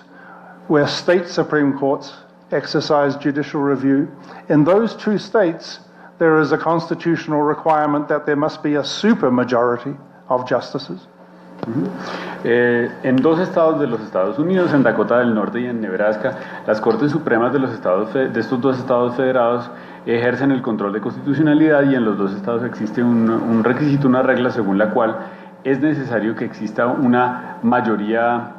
where state Supreme Courts exercise judicial review, in those 2 states, there is a constitutional requirement that there must be a supermajority of justices. En 2 estados de los Estados Unidos, en Dakota del Norte y en Nebraska, las Cortes Supremas de estos 2 estados federados ejercen el control de constitucionalidad, y en los 2 estados existe un requisito, una regla según la cual es necesario que exista una mayoría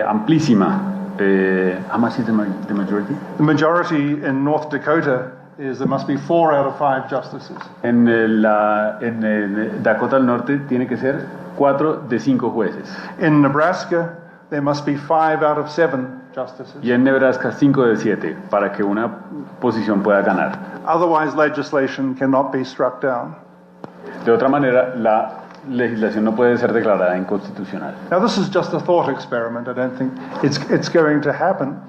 amplísima. How much is the majority? The majority in North Dakota is there must be 4 out of 5 justices. En Dakota del Norte tiene que ser 4 de 5 jueces. In Nebraska, there must be 5 out of 7 justices. Y en Nebraska 5 de 7 para que una posición pueda ganar. Otherwise, legislation cannot be struck down. De otra manera, la legislación no puede ser declarada inconstitucional. Now, this is just a thought experiment. I don't think it's going to happen.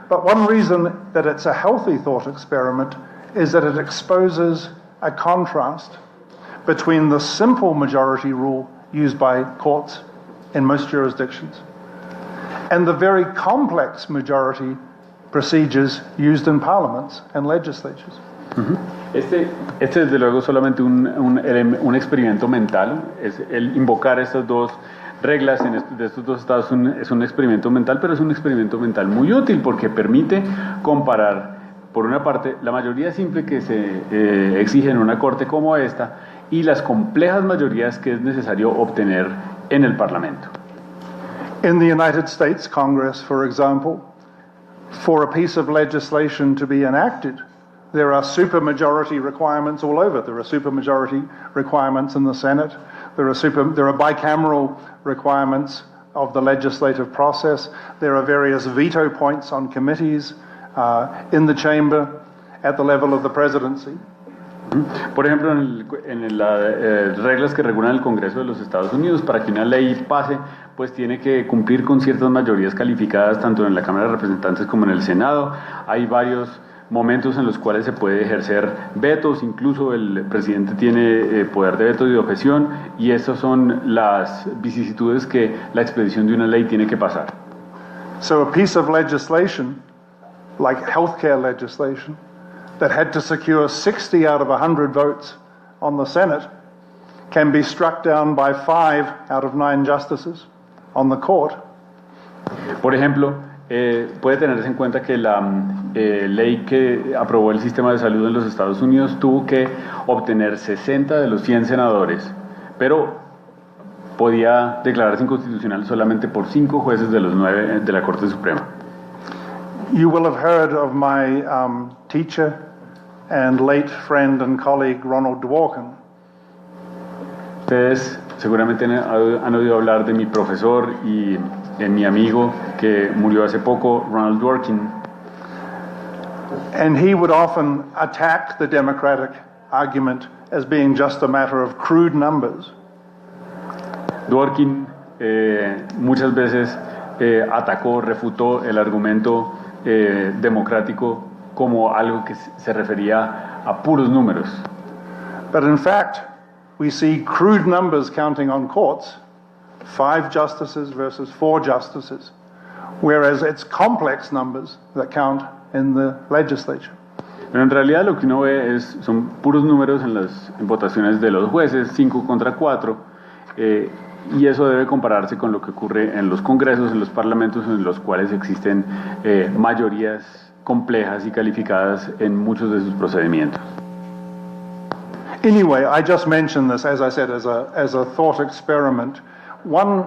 But one reason that it's a healthy thought experiment is that it exposes a contrast between the simple majority rule used by courts in most jurisdictions and the very complex majority procedures used in parliaments and legislatures. Este desde luego solamente un experimento mental, es el invocar estas 2 reglas de estos 2 estados es un experimento mental, pero es un experimento mental muy útil porque permite comparar, por una parte, la mayoría simple que se exige en una corte como esta y las complejas mayorías que es necesario obtener en el Parlamento. In the United States Congress, for example, for a piece of legislation to be enacted, there are supermajority requirements all over. There are supermajority requirements in the Senate. There are bicameral requirements of the legislative process. There are various veto points on committees in the chamber at the level of the presidency. Por ejemplo, en las reglas que regulan el Congreso de los Estados Unidos, para que una ley pase, pues tiene que cumplir con ciertas mayorías calificadas tanto en la Cámara de Representantes como en el Senado. Hay varios momentos en los cuales se puede ejercer vetos, incluso el presidente tiene poder de veto y de objeción, y estas son las vicisitudes que la expedición de una ley tiene que pasar. So a piece of legislation, like healthcare legislation, that had to secure 60 out of 100 votes on the Senate, can be struck down by 5 out of 9 justices on the court. Por ejemplo, puede tenerse en cuenta que la ley que aprobó el sistema de salud en los Estados Unidos tuvo que obtener 60 de los 100 senadores, pero podía declararse inconstitucional solamente por 5 jueces de los 9 de la Corte Suprema. You will have heard of my teacher and late friend and colleague Ronald Dworkin. Ustedes seguramente han oído hablar de mi profesor y de mi amigo que murió hace poco, Ronald Dworkin. And he would often attack the democratic argument as being just a matter of crude numbers. Dworkin muchas veces atacó, refutó el argumento democrático como algo que se refería a puros números. But in fact, we see crude numbers counting on courts, 5 justices versus 4 justices, whereas it's complex numbers that count in the legislature. Pero en realidad lo que uno ve son puros números en las votaciones de los jueces, 5 contra 4, y eso debe compararse con lo que ocurre en los congresos, en los parlamentos, en los cuales existen mayorías complejas y calificadas en muchos de sus procedimientos. Anyway, I just mentioned this, as I said, as a thought experiment. One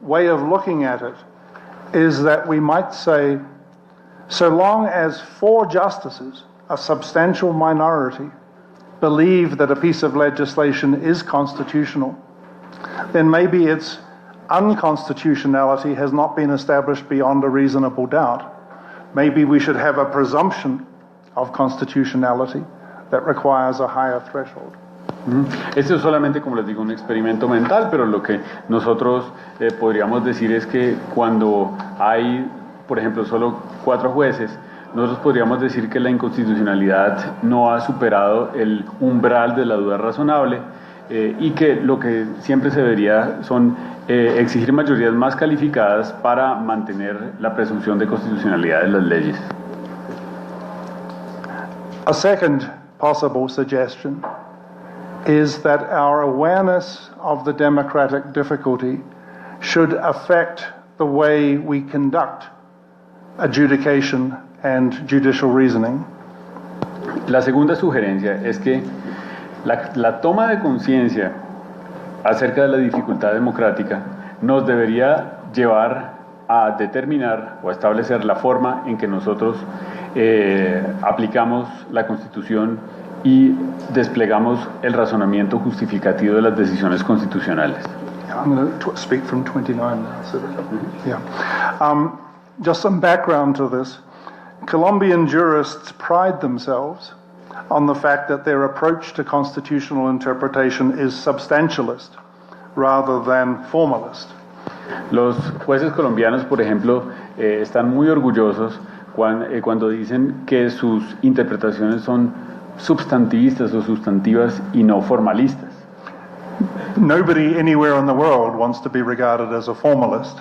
way of looking at it is that we might say, so long as 4 justices, a substantial minority, believe that a piece of legislation is constitutional, then maybe its unconstitutionality has not been established beyond a reasonable doubt. Maybe we should have a presumption of constitutionality that requires a higher threshold. Esto es solamente, como les digo, un experimento mental, pero lo que nosotros podríamos decir es que cuando hay, por ejemplo, solo 4 jueces, nosotros podríamos decir que la inconstitucionalidad no ha superado el umbral de la duda razonable y que lo que siempre se debería son exigir mayorías más calificadas para mantener la presunción de constitucionalidad de las leyes. A second possible suggestion is that our awareness of the democratic difficulty should affect the way we conduct adjudication and judicial reasoning. La segunda sugerencia es que la toma de conciencia acerca de la dificultad democrática nos debería llevar a determinar o a establecer la forma en que nosotros aplicamos la Constitución y desplegamos el razonamiento justificativo de las decisiones constitucionales. Yeah, I'm going to speak from 29 now. So yeah. Just some background to this. Colombian jurists pride themselves on the fact that their approach to constitutional interpretation is substantialist rather than formalist. Los jueces colombianos, por ejemplo, están muy orgullosos cuando dicen que sus interpretaciones son substantivistas o sustantivas y no formalistas. Nobody anywhere in the world wants to be regarded as a formalist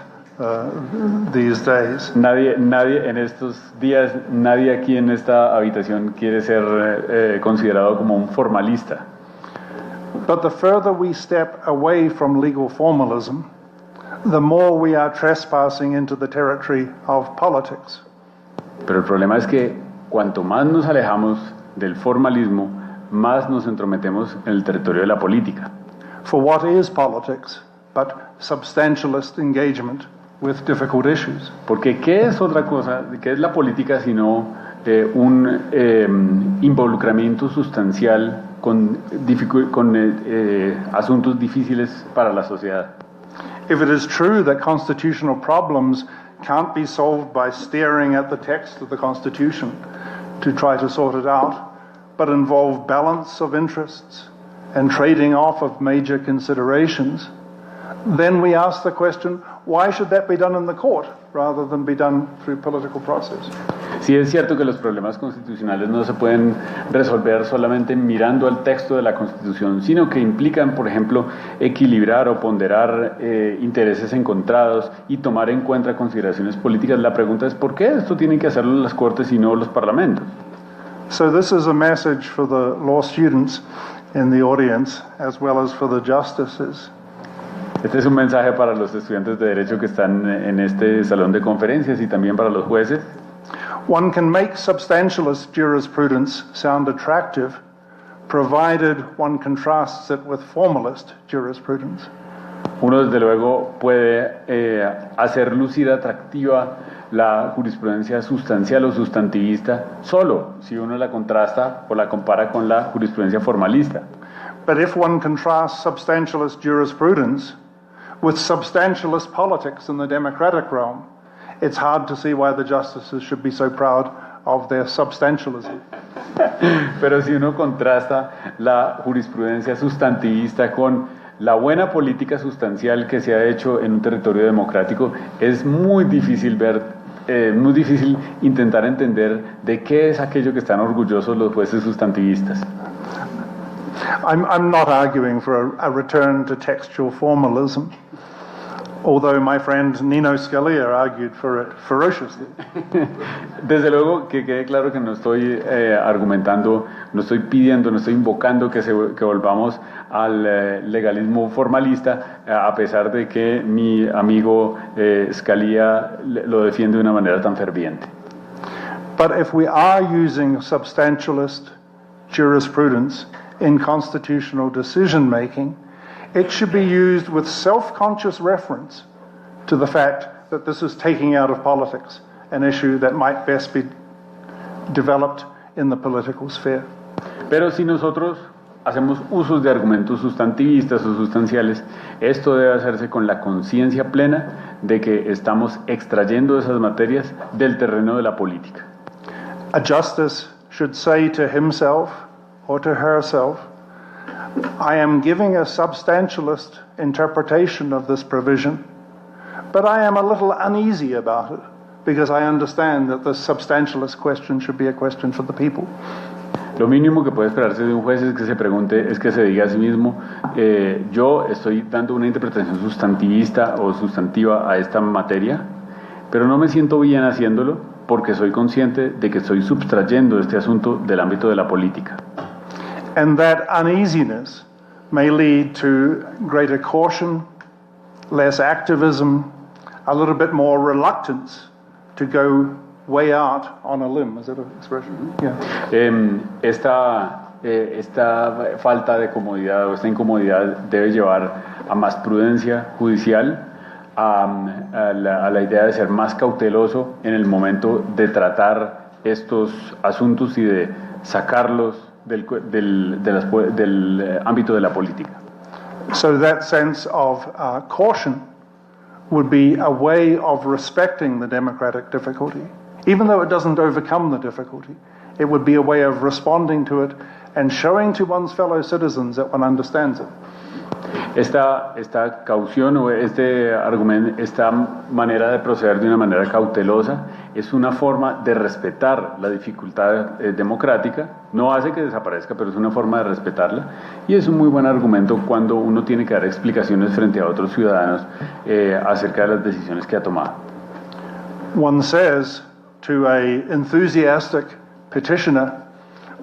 these days. Nadie en estos días, nadie aquí en esta habitación quiere ser considerado como un formalista. But the further we step away from legal formalism, the more we are trespassing into the territory of politics. Pero el problema es que cuanto más nos alejamos del formalismo, más nos entrometemos en el territorio de la política. For what is politics but substantialist engagement with difficult issues? Porque ¿qué es otra cosa? ¿Qué es la política sino un involucramiento sustancial con asuntos difíciles para la sociedad? If it is true that constitutional problems can't be solved by staring at the text of the Constitution to try to sort it out, but involve balance of interests and trading off of major considerations, then we ask the question, why should that be done in the court rather than be done through political process? Sí es cierto que los problemas constitucionales no se pueden resolver solamente mirando al texto de la Constitución, sino que implican, por ejemplo, equilibrar o ponderar intereses encontrados y tomar en cuenta consideraciones políticas. La pregunta es, ¿por qué esto tienen que hacerlo las Cortes y no los parlamentos? So this is a message for the law students in the audience as well as for the justices. Este es un mensaje para los estudiantes de Derecho que están en este salón de conferencias y también para los jueces. One can make substantialist jurisprudence sound attractive, provided one contrasts it with formalist jurisprudence. Uno desde luego puede hacer lucir atractiva la jurisprudencia sustancial o sustantivista solo si uno la contrasta o la compara con la jurisprudencia formalista. But if one contrasts substantialist jurisprudence with substantialist politics in the democratic realm, it's hard to see why the justices should be so proud of their substantialism. Pero si uno contrasta la jurisprudencia sustantivista con la buena política sustancial que se ha hecho en un territorio democrático, es muy difícil muy difícil intentar entender de qué es aquello que están orgullosos los jueces sustantivistas. I'm not arguing for a return to textual formalism, although my friend Nino Scalia argued for it ferociously. Desde luego que quede claro que no estoy argumentando, no estoy pidiendo, no estoy invocando que volvamos al legalismo formalista, a pesar de que mi amigo Scalia lo defiende de una manera tan ferviente. But if we are using substantialist jurisprudence in constitutional decision-making, it should be used with self-conscious reference to the fact that this is taking out of politics an issue that might best be developed in the political sphere. Pero si nosotros hacemos usos de argumentos sustantivistas o sustanciales, esto debe hacerse con la conciencia plena de que estamos extrayendo esas materias del terreno de la política. A justice should say to himself or to herself, I am giving a substantialist interpretation of this provision, but I am a little uneasy about it because I understand that the substantialist question should be a question for the people. Lo mínimo que puede esperarse de un juez es que se pregunte, es que se diga a sí mismo, yo estoy dando una interpretación sustantivista o sustantiva a esta materia, pero no me siento bien haciéndolo porque soy consciente de que estoy subtrayendo este asunto del ámbito de la política. And that uneasiness may lead to greater caution, less activism, a little bit more reluctance to go way out on a limb. Is that an expression? Yeah. Esta falta de comodidad o esta incomodidad debe llevar a más prudencia judicial, a la idea de ser más cauteloso en el momento de tratar estos asuntos y de sacarlos del ámbito de la política. So that sense of caution would be a way of respecting the democratic difficulty. Even though it doesn't overcome the difficulty, it would be a way of responding to it and showing to one's fellow citizens that one understands it. Esta caución o esta manera de proceder de una manera cautelosa es una forma de respetar la dificultad democrática. No hace que desaparezca, pero es una forma de respetarla, y es un muy buen argumento cuando uno tiene que dar explicaciones frente a otros ciudadanos acerca de las decisiones que ha tomado. One says to an enthusiastic petitioner,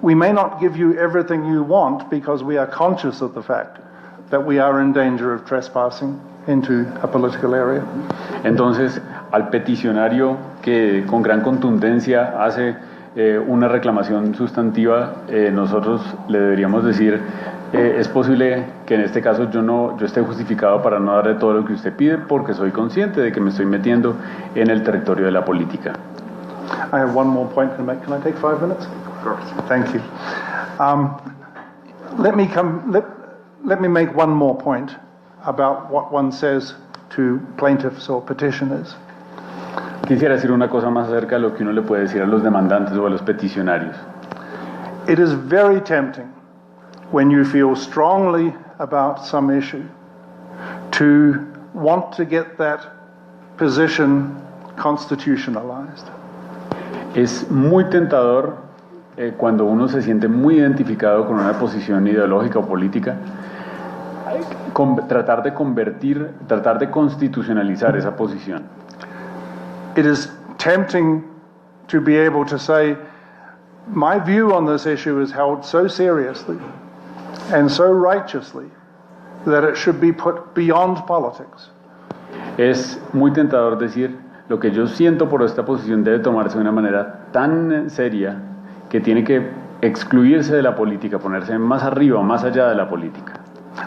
we may not give you everything you want because we are conscious of the fact that we are in danger of trespassing into a political area. Entonces, al peticionario que con gran contundencia hace una reclamación sustantiva, nosotros le deberíamos decir, es posible que en este caso yo esté justificado para no darle todo lo que usted pide porque soy consciente de que me estoy metiendo en el territorio de la política. I have one more point to make. Can I take 5 minutes? Of course. Thank you. Let me make one more point about what one says to plaintiffs or petitioners. Quisiera decir una cosa más acerca de lo que uno le puede decir a los demandantes o a los peticionarios. It is very tempting when you feel strongly about some issue to want to get that position constitutionalized. Es muy tentador cuando uno se siente muy identificado con una posición ideológica o política, tratar de constitucionalizar esa posición. It is tempting to be able to say, my view on this issue is held so seriously and so righteously that it should be put beyond politics. Es muy tentador decir, lo que yo siento por esta posición debe tomarse de una manera tan seria que tiene que excluirse de la política, ponerse más arriba, más allá de la política.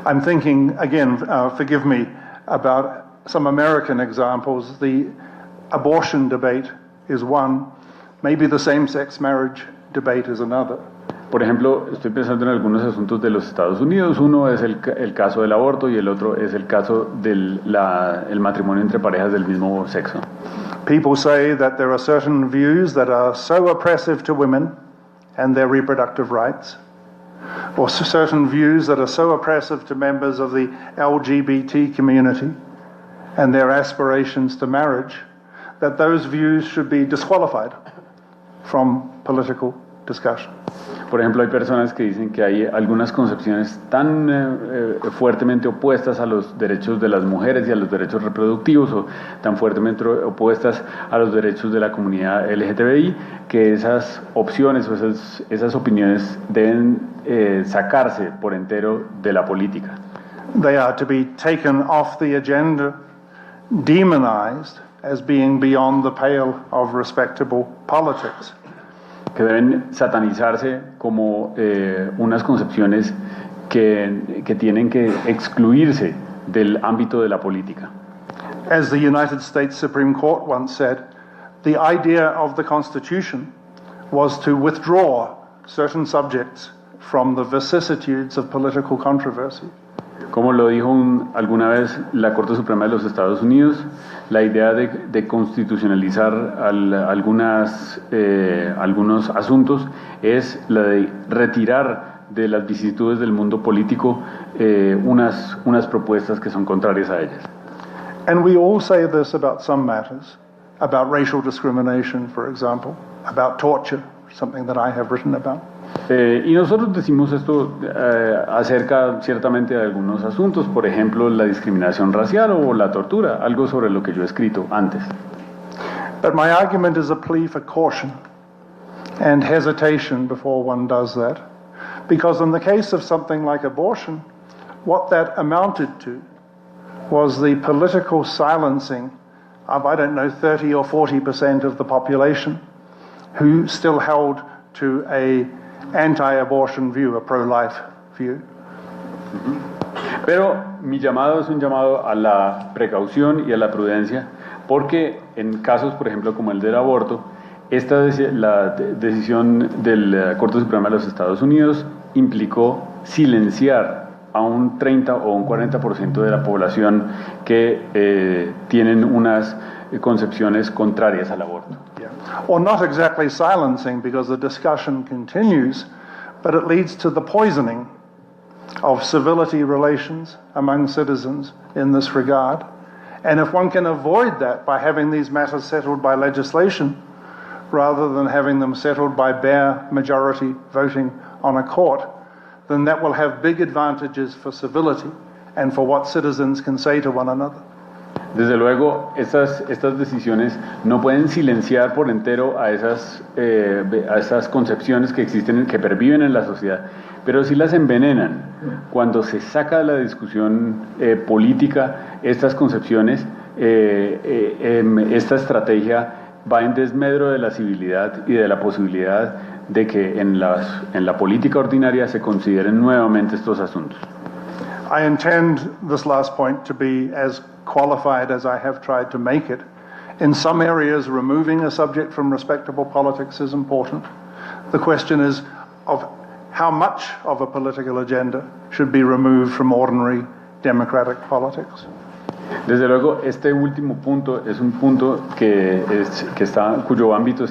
I'm thinking, again, forgive me, about some American examples. The abortion debate is one, maybe the same-sex marriage debate is another. Por ejemplo, estoy pensando en algunos asuntos de los Estados Unidos. Uno es el caso del aborto y el otro es el caso del matrimonio entre parejas del mismo sexo. People say that there are certain views that are so oppressive to women and their reproductive rights, or certain views that are so oppressive to members of the LGBT community and their aspirations to marriage, that those views should be disqualified from political discussion. Por ejemplo, hay personas que dicen que hay algunas concepciones tan fuertemente opuestas a los derechos de las mujeres y a los derechos reproductivos, o tan fuertemente opuestas a los derechos de la comunidad LGTBI, que esas opciones o esas opiniones deben sacarse por entero de la política. They are to be taken off the agenda, demonized as being beyond the pale of respectable politics. Que deben satanizarse como unas concepciones que tienen que excluirse del ámbito de la política. As the United States Supreme Court once said, the idea of the Constitution was to withdraw certain subjects from the vicissitudes of political controversy. Como lo dijo alguna vez la Corte Suprema de los Estados Unidos, la idea de constitucionalizar algunos asuntos es la de retirar de las vicisitudes del mundo político unas propuestas que son contrarias a ellas. And we all say this about some matters, about racial discrimination, for example, about torture, something that I have written about. Y nosotros decimos esto acerca ciertamente de algunos asuntos, por ejemplo, la discriminación racial o la tortura, algo sobre lo que yo he escrito antes. But my argument is a plea for caution and hesitation before one does that, because in the case of something like abortion, what that amounted to was the political silencing of, 30 or 40% of the population who still held to a anti-abortion view, a pro-life view. Pero mi llamado es un llamado a la precaución y a la prudencia, porque en casos, por ejemplo, como el del aborto, la decisión de la Corte Suprema de los Estados Unidos implicó silenciar a un 30 o un 40% de la población que tienen unas concepciones contrarias al aborto. Or not exactly silencing, because the discussion continues, but it leads to the poisoning of civility relations among citizens in this regard. And if one can avoid that by having these matters settled by legislation, rather than having them settled by bare majority voting on a court, then that will have big advantages for civility and for what citizens can say to one another. Desde luego, estas decisiones no pueden silenciar por entero a esas concepciones que existen, que perviven en la sociedad, pero sí las envenenan. Cuando se saca de la discusión política estas concepciones, esta estrategia va en desmedro de la civilidad y de la posibilidad de que en la política ordinaria se consideren nuevamente estos asuntos. I intend this last point to be as qualified as I have tried to make it. In some areas, removing a subject from respectable politics is important. The question is of how much of a political agenda should be removed from ordinary democratic politics. Desde luego, este último punto es un punto cuyo ámbito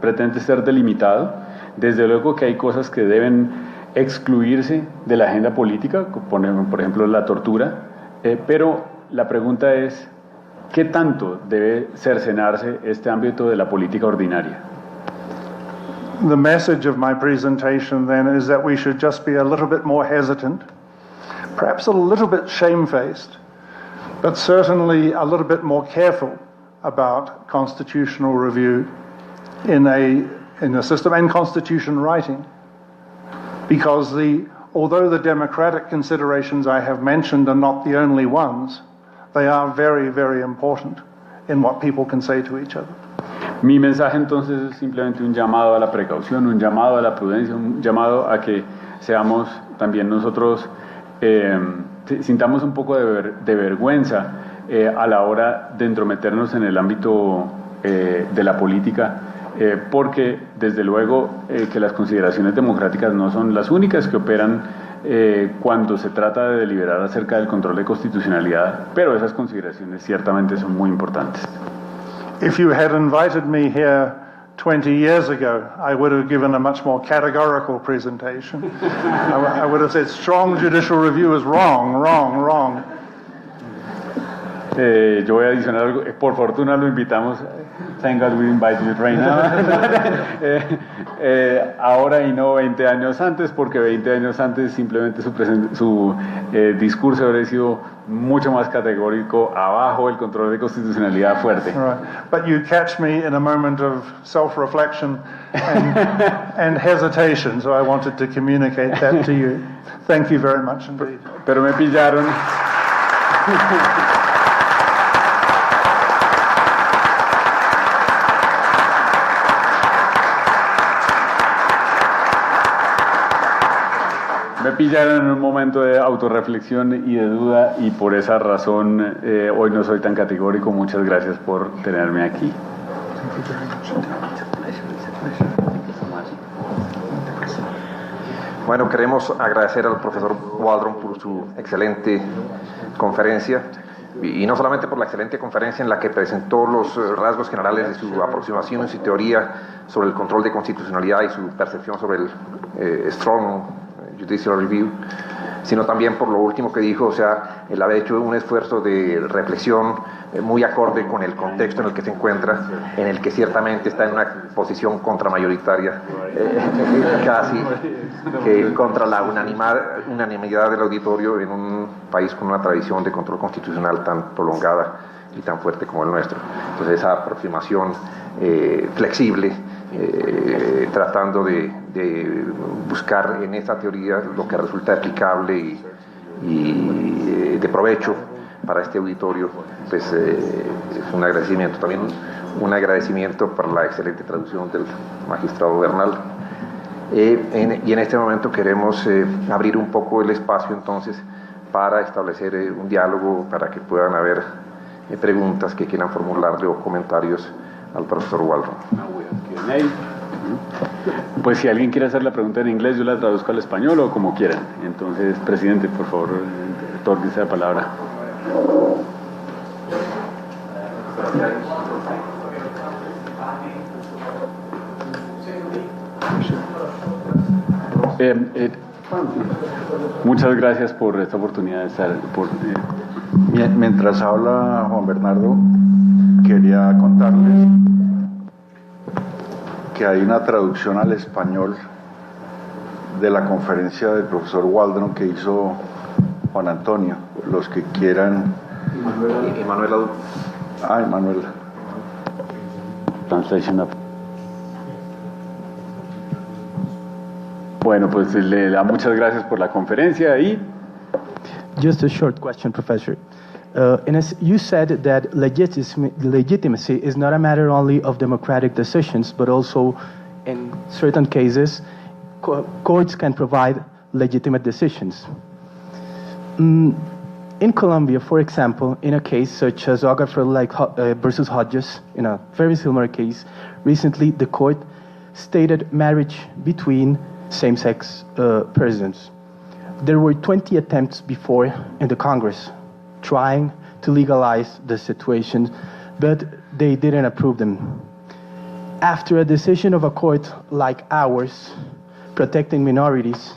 pretende ser delimitado. Desde luego que hay cosas que deben excluirse de la agenda política, por ejemplo la tortura, pero la pregunta es, ¿qué tanto debe cercenarse este ámbito de la política ordinaria? The message of my presentation then is that we should just be a little bit more hesitant, perhaps a little bit shamefaced, but certainly a little bit more careful about constitutional review in a system and constitution writing. Because although the democratic considerations I have mentioned are not the only ones, they are very, very important in what people can say to each other. Mi mensaje entonces es simplemente un llamado a la precaución, un llamado a la prudencia, un llamado a que seamos también nosotros, sintamos un poco de vergüenza a la hora de entrometernos en el ámbito de la política, porque desde luego que las consideraciones democráticas no son las únicas que operan cuando se trata de deliberar acerca del control de constitucionalidad, pero esas consideraciones ciertamente son muy importantes. If you had invited me here 20 years ago, I would have given a much more categorical presentation. I would have said strong judicial review is wrong, wrong, wrong. Yo voy a adicionar algo. Por fortuna lo invitamos. Thank God we invited you right now. Ahora y no 20 años antes, porque 20 años antes simplemente su discurso habría sido mucho más categórico, abajo el control de constitucionalidad fuerte. Right. But you catch me in a moment of self-reflection and hesitation, so I wanted to communicate that to you. Thank you very much indeed. Pero me pillaron. Me pillaron en un momento de autorreflexión y de duda, y por esa razón hoy no soy tan categórico. Muchas gracias por tenerme aquí. Bueno, queremos agradecer al profesor Waldron por su excelente conferencia, y no solamente por la excelente conferencia en la que presentó los rasgos generales de su aproximación y su teoría sobre el control de constitucionalidad y su percepción sobre el strong judicial review, sino también por lo último que dijo, o sea, el haber hecho un esfuerzo de reflexión muy acorde con el contexto en el que se encuentra, en el que ciertamente está en una posición contramayoritaria, casi que contra la unanimidad del auditorio en un país con una tradición de control constitucional tan prolongada y tan fuerte como el nuestro. Entonces esa aproximación flexible, tratando de buscar en esa teoría lo que resulta aplicable y de provecho para este auditorio, pues es un agradecimiento. También un agradecimiento por la excelente traducción del magistrado Bernal. Y en este momento queremos abrir un poco el espacio entonces para establecer un diálogo, para que puedan haber preguntas que quieran formularle o comentarios al profesor Waldron. Pues si alguien quiere hacer la pregunta en inglés, yo la traduzco al español o como quieran. Entonces, presidente, por favor, otorgue la palabra. Muchas gracias por esta oportunidad de estar. Mientras habla Juan Bernardo, quería contarles que hay una traducción al español de la conferencia del profesor Waldron que hizo Juan Antonio. Los que quieran. Emanuela. Translation up. Bueno, pues le da muchas gracias por la conferencia y. Just a short question, Professor. You said that legitimacy is not a matter only of democratic decisions, but also, in certain cases, courts can provide legitimate decisions. In Colombia, for example, in a case such as Ogarfer versus Hodges, in a very similar case, recently the court stated marriage between same-sex persons. There were 20 attempts before in the Congress trying to legalize the situation, but they didn't approve them. After a decision of a court like ours, protecting minorities,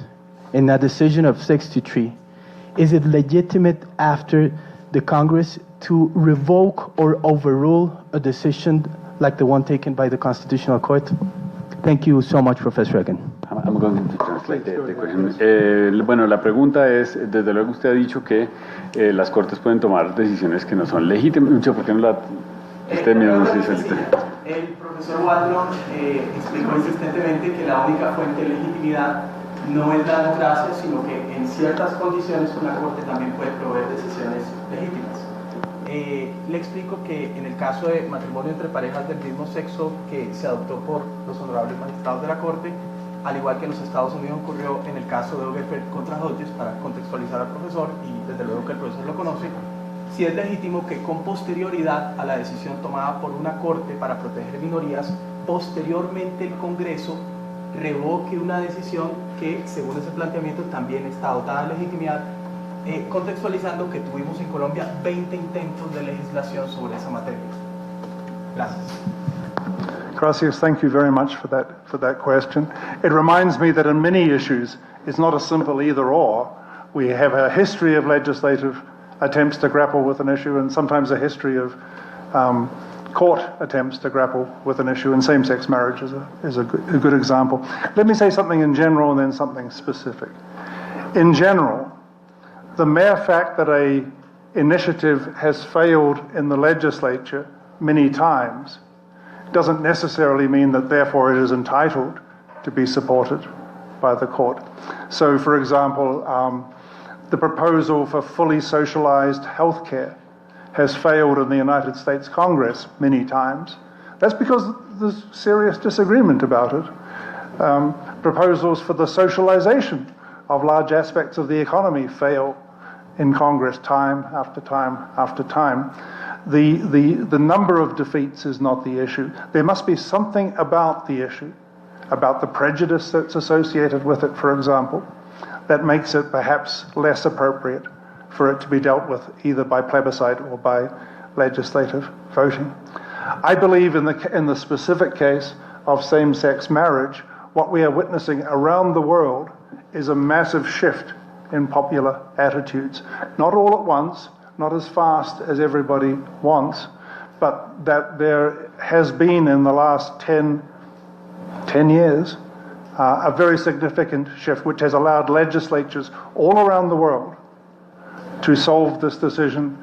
in a decision of 63, is it legitimate after the Congress to revoke or overrule a decision like the one taken by the Constitutional Court? Thank you so much, Professor Egan. I'm going to translate the question. Bueno, la pregunta es, desde luego usted ha dicho que las Cortes pueden tomar decisiones que no son legítimas. Mucho, ¿por qué no la...? Usted mismo nos dice ahorita. El profesor Waldron explicó insistentemente que la única fuente de legitimidad no es la democracia, sino que en ciertas condiciones una Corte también puede proveer decisiones legítimas. Le explico que en el caso de matrimonio entre parejas del mismo sexo que se adoptó por los honorables magistrados de la Corte, al igual que en los Estados Unidos ocurrió en el caso de Ogarfer contra Hodges, para contextualizar al profesor, y desde luego que el profesor lo conoce, si es legítimo que con posterioridad a la decisión tomada por una Corte para proteger minorías, posteriormente el Congreso revoque una decisión que, según ese planteamiento, también está dotada de legitimidad, contextualizando que tuvimos en Colombia 20 intentos de legislación sobre esa materia. Gracias. Gracias, thank you very much for that question. It reminds me that in many issues, it's not a simple either or. We have a history of legislative attempts to grapple with an issue, and sometimes a history of court attempts to grapple with an issue, and same-sex marriage is a good example. Let me say something in general and then something specific. In general, the mere fact that an initiative has failed in the legislature many times doesn't necessarily mean that therefore it is entitled to be supported by the court. So, for example, the proposal for fully socialized health care has failed in the United States Congress many times. That's because there's serious disagreement about it. Proposals for the socialization of large aspects of the economy fail in Congress time after time after time. The number of defeats is not the issue. There must be something about the issue, about the prejudice that's associated with it, for example, that makes it perhaps less appropriate for it to be dealt with either by plebiscite or by legislative voting. I believe in the specific case of same-sex marriage, what we are witnessing around the world is a massive shift in popular attitudes. Not all at once, not as fast as everybody wants, but that there has been in the last 10 years a very significant shift which has allowed legislatures all around the world to solve this decision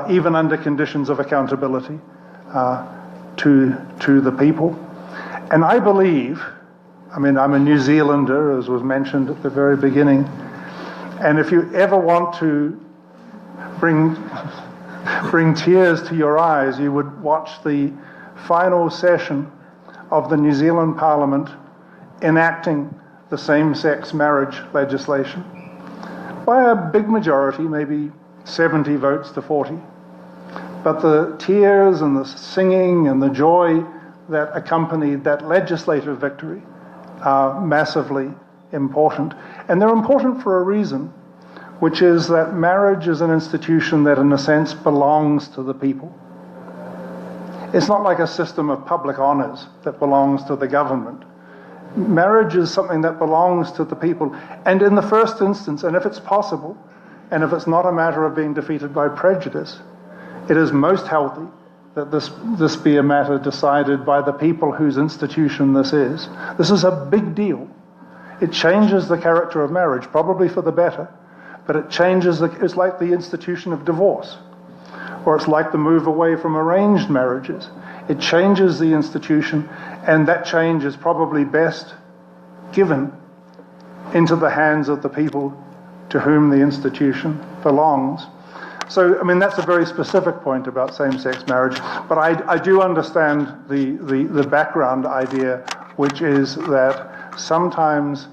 even under conditions of accountability to the people. And I believe, I mean, I'm a New Zealander, as was mentioned at the very beginning, and if you ever want to bring tears to your eyes, you would watch the final session of the New Zealand Parliament enacting the same-sex marriage legislation by a big majority, maybe 70 votes to 40. But the tears and the singing and the joy that accompanied that legislative victory are massively important. And they're important for a reason, which is that marriage is an institution that in a sense belongs to the people. It's not like a system of public honours that belongs to the government. Marriage is something that belongs to the people. And in the first instance, and if it's possible, and if it's not a matter of being defeated by prejudice, it is most healthy that this be a matter decided by the people whose institution this is. This is a big deal. It changes the character of marriage, probably for the better, but it changes, it's like the institution of divorce, or it's like the move away from arranged marriages. It changes the institution, and that change is probably best given into the hands of the people to whom the institution belongs. So, I mean, that's a very specific point about same-sex marriage, but I do understand the background idea, which is that sometimes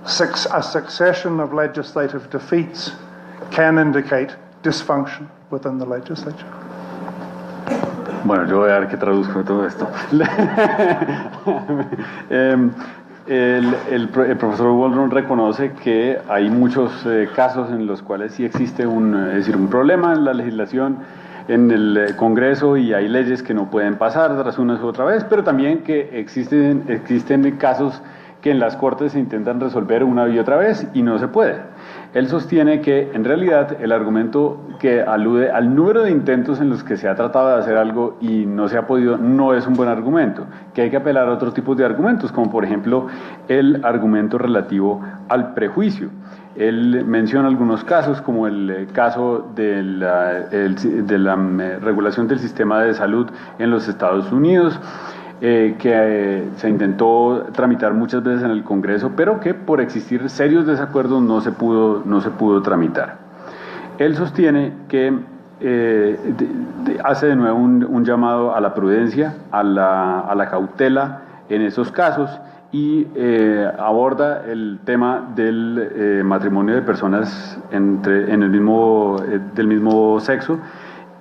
a succession of legislative defeats can indicate dysfunction within the legislature. Bueno, yo voy a ver qué traduzco todo esto. El profesor Waldron reconoce que hay muchos casos en los cuales sí existe un problema en la legislación, en el Congreso, y hay leyes que no pueden pasar tras una u otra vez, pero también que existen casos que en las Cortes se intentan resolver una y otra vez y no se puede. Él sostiene que en realidad el argumento que alude al número de intentos en los que se ha tratado de hacer algo y no se ha podido no es un buen argumento, que hay que apelar a otros tipos de argumentos, como por ejemplo el argumento relativo al prejuicio. Él menciona algunos casos, como el caso de la regulación del sistema de salud en los Estados Unidos, que se intentó tramitar muchas veces en el Congreso, pero que por existir serios desacuerdos no se pudo tramitar. Él sostiene que hace de nuevo un llamado a la prudencia, a la cautela en esos casos, y aborda el tema del matrimonio de personas del mismo sexo,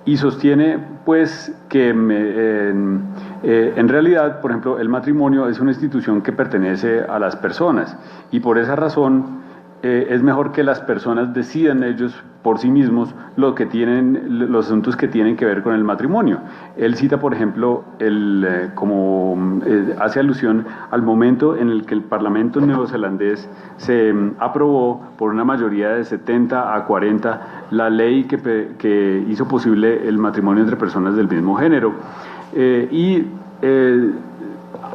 y sostiene pues que en realidad, por ejemplo, el matrimonio es una institución que pertenece a las personas, y por esa razón es mejor que las personas decidan ellos por sí mismos los asuntos que tienen que ver con el matrimonio. Él cita, por ejemplo, hace alusión al momento en el que el Parlamento neozelandés se aprobó por una mayoría de 70 a 40 la ley que hizo posible el matrimonio entre personas del mismo género, y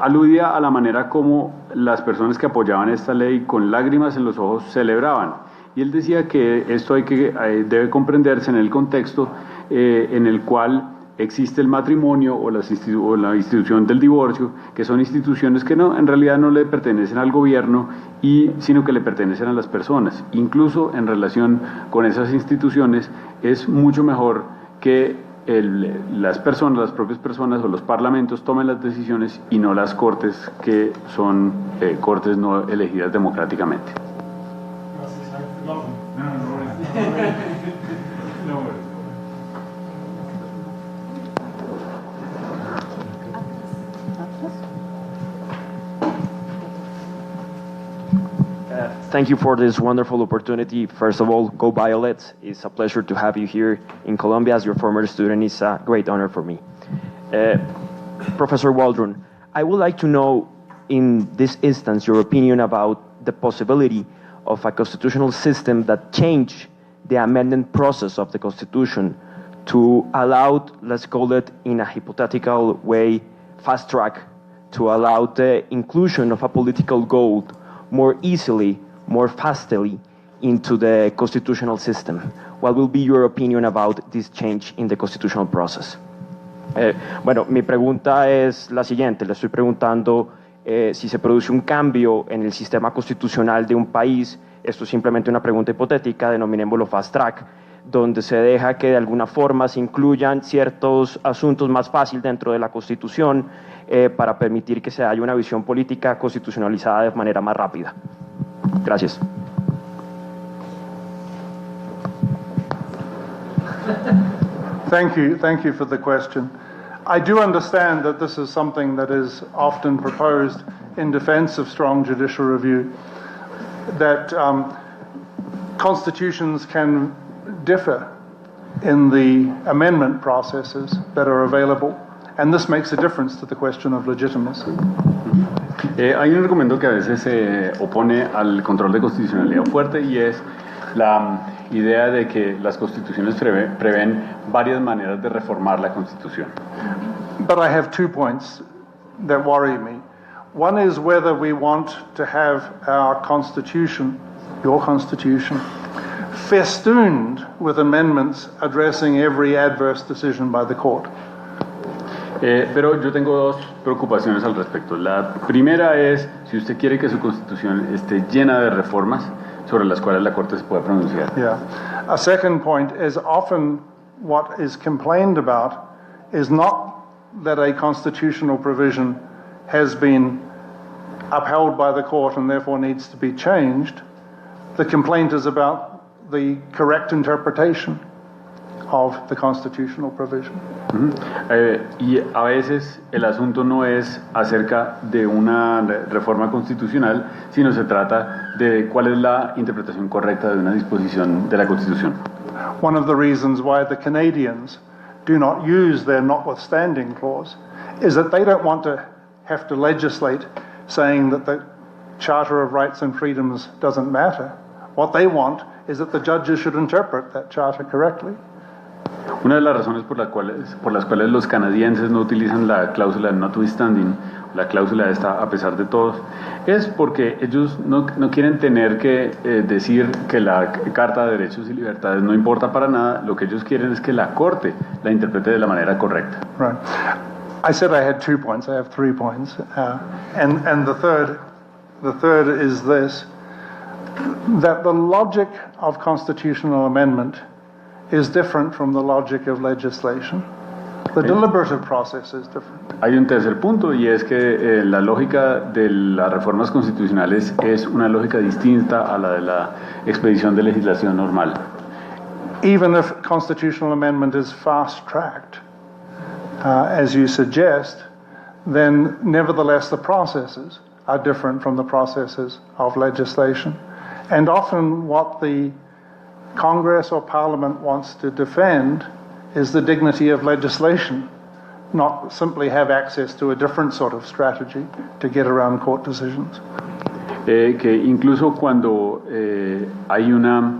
aludía a la manera como las personas que apoyaban esta ley con lágrimas en los ojos celebraban. Y él decía que esto debe comprenderse en el contexto en el cual existe el matrimonio o la institución del divorcio, que son instituciones que en realidad no le pertenecen al gobierno, sino que le pertenecen a las personas. Incluso en relación con esas instituciones es mucho mejor que las propias personas o los parlamentos tomen las decisiones y no las cortes, que son cortes no elegidas democráticamente. Thank you for this wonderful opportunity. First of all, go Violets. It's a pleasure to have you here in Colombia. As your former student, it's a great honor for me. Professor Waldron, I would like to know, in this instance, your opinion about the possibility of a constitutional system that change the amendment process of the Constitution to allow, let's call it in a hypothetical way, fast track, to allow the inclusion of a political goal more easily, more fastly into the constitutional system. What will be your opinion about this change in the constitutional process? Bueno, mi pregunta es la siguiente. Le estoy preguntando si se produce un cambio en el sistema constitucional de un país. Esto es simplemente una pregunta hipotética, denominémoslo fast track, donde se deja que de alguna forma se incluyan ciertos asuntos más fácil dentro de la Constitución para permitir que se haya una visión política constitucionalizada de manera más rápida. Gracias. Thank you for the question. I do understand that this is something that is often proposed in defense of strong judicial review, that constitutions can differ in the amendment processes that are available, and this makes a difference to the question of legitimacy. Hay un argumento que a veces se opone al control de constitucionalidad fuerte y es la idea de que las constituciones prevén varias maneras de reformar la Constitución. But I have 2 points that worry me. One is whether we want to have our Constitution, your Constitution, festooned with amendments addressing every adverse decision by the court. Pero yo tengo dos preocupaciones al respecto. La primera es si usted quiere que su Constitución esté llena de reformas sobre las cuales la Corte se puede pronunciar. Yeah. A second point is often what is complained about is not that a constitutional provision has been upheld by the court and therefore needs to be changed. The complaint is about the correct interpretation of the constitutional provision. Y a veces el asunto no es acerca de una reforma constitucional, sino se trata de cuál es la interpretación correcta de una disposición de la Constitución. One of the reasons why the Canadians do not use their notwithstanding clause is that they don't want to have to legislate saying that the Charter of Rights and Freedoms doesn't matter. What they want is that the judges should interpret that charter correctly. Una de las razones por las cuales los canadienses no utilizan la cláusula de notwithstanding, la cláusula esta a pesar de todos, es porque ellos no quieren tener que decir que la Carta de Derechos y Libertades no importa para nada. Lo que ellos quieren es que la Corte la interprete de la manera correcta. Right. I said I had 2 points. I have 3 points, and the third is this: that the logic of constitutional amendment is different from the logic of legislation. The deliberative process is different. Hay un tercer punto y es que la lógica de las reformas constitucionales es una lógica distinta a la de la expedición de legislación normal. Even if constitutional amendment is fast-tracked, as you suggest, then nevertheless the processes are different from the processes of legislation. And often what the Congress or Parliament wants to defend is the dignity of legislation, not simply have access to a different sort of strategy to get around court decisions. Que incluso cuando hay una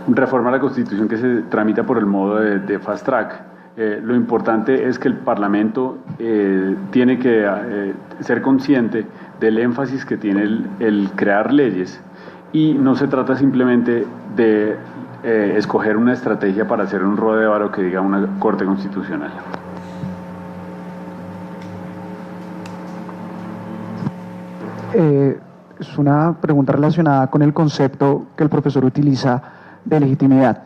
reforma a la Constitución que se tramita por el modo de fast track, lo importante es que el Parlamento tiene que ser consciente del énfasis que tiene el crear leyes, y no se trata simplemente de escoger una estrategia para hacer un rodeo que diga una Corte Constitucional. Es una pregunta relacionada con el concepto que el profesor utiliza de legitimidad,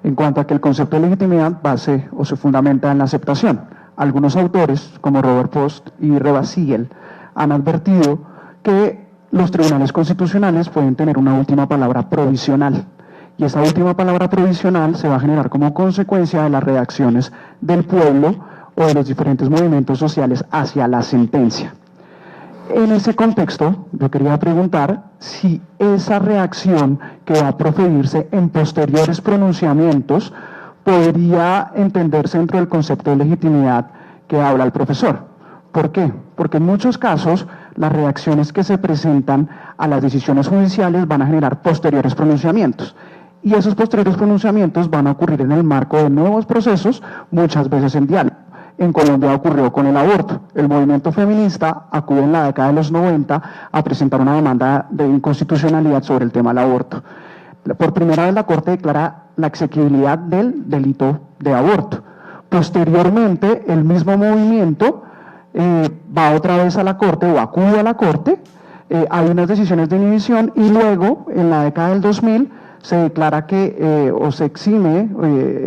en cuanto a que el concepto de legitimidad base o se fundamenta en la aceptación. Algunos autores, como Robert Post y Reva Siegel, han advertido que los tribunales constitucionales pueden tener una última palabra provisional, y esa última palabra provisional se va a generar como consecuencia de las reacciones del pueblo o de los diferentes movimientos sociales hacia la sentencia. En ese contexto, yo quería preguntar si esa reacción que va a proferirse en posteriores pronunciamientos podría entenderse dentro del concepto de legitimidad que habla el profesor. ¿Por qué? Porque en muchos casos las reacciones que se presentan a las decisiones judiciales van a generar posteriores pronunciamientos. Y esos posteriores pronunciamientos van a ocurrir en el marco de nuevos procesos, muchas veces en diálogo. En Colombia ocurrió con el aborto. El movimiento feminista acude en la década de los 90 a presentar una demanda de inconstitucionalidad sobre el tema del aborto. Por primera vez la Corte declara la exequibilidad del delito de aborto. Posteriormente, el mismo movimiento va otra vez a la Corte o acude a la Corte, hay unas decisiones de inhibición y luego, en la década del 2000, se declara que o se exime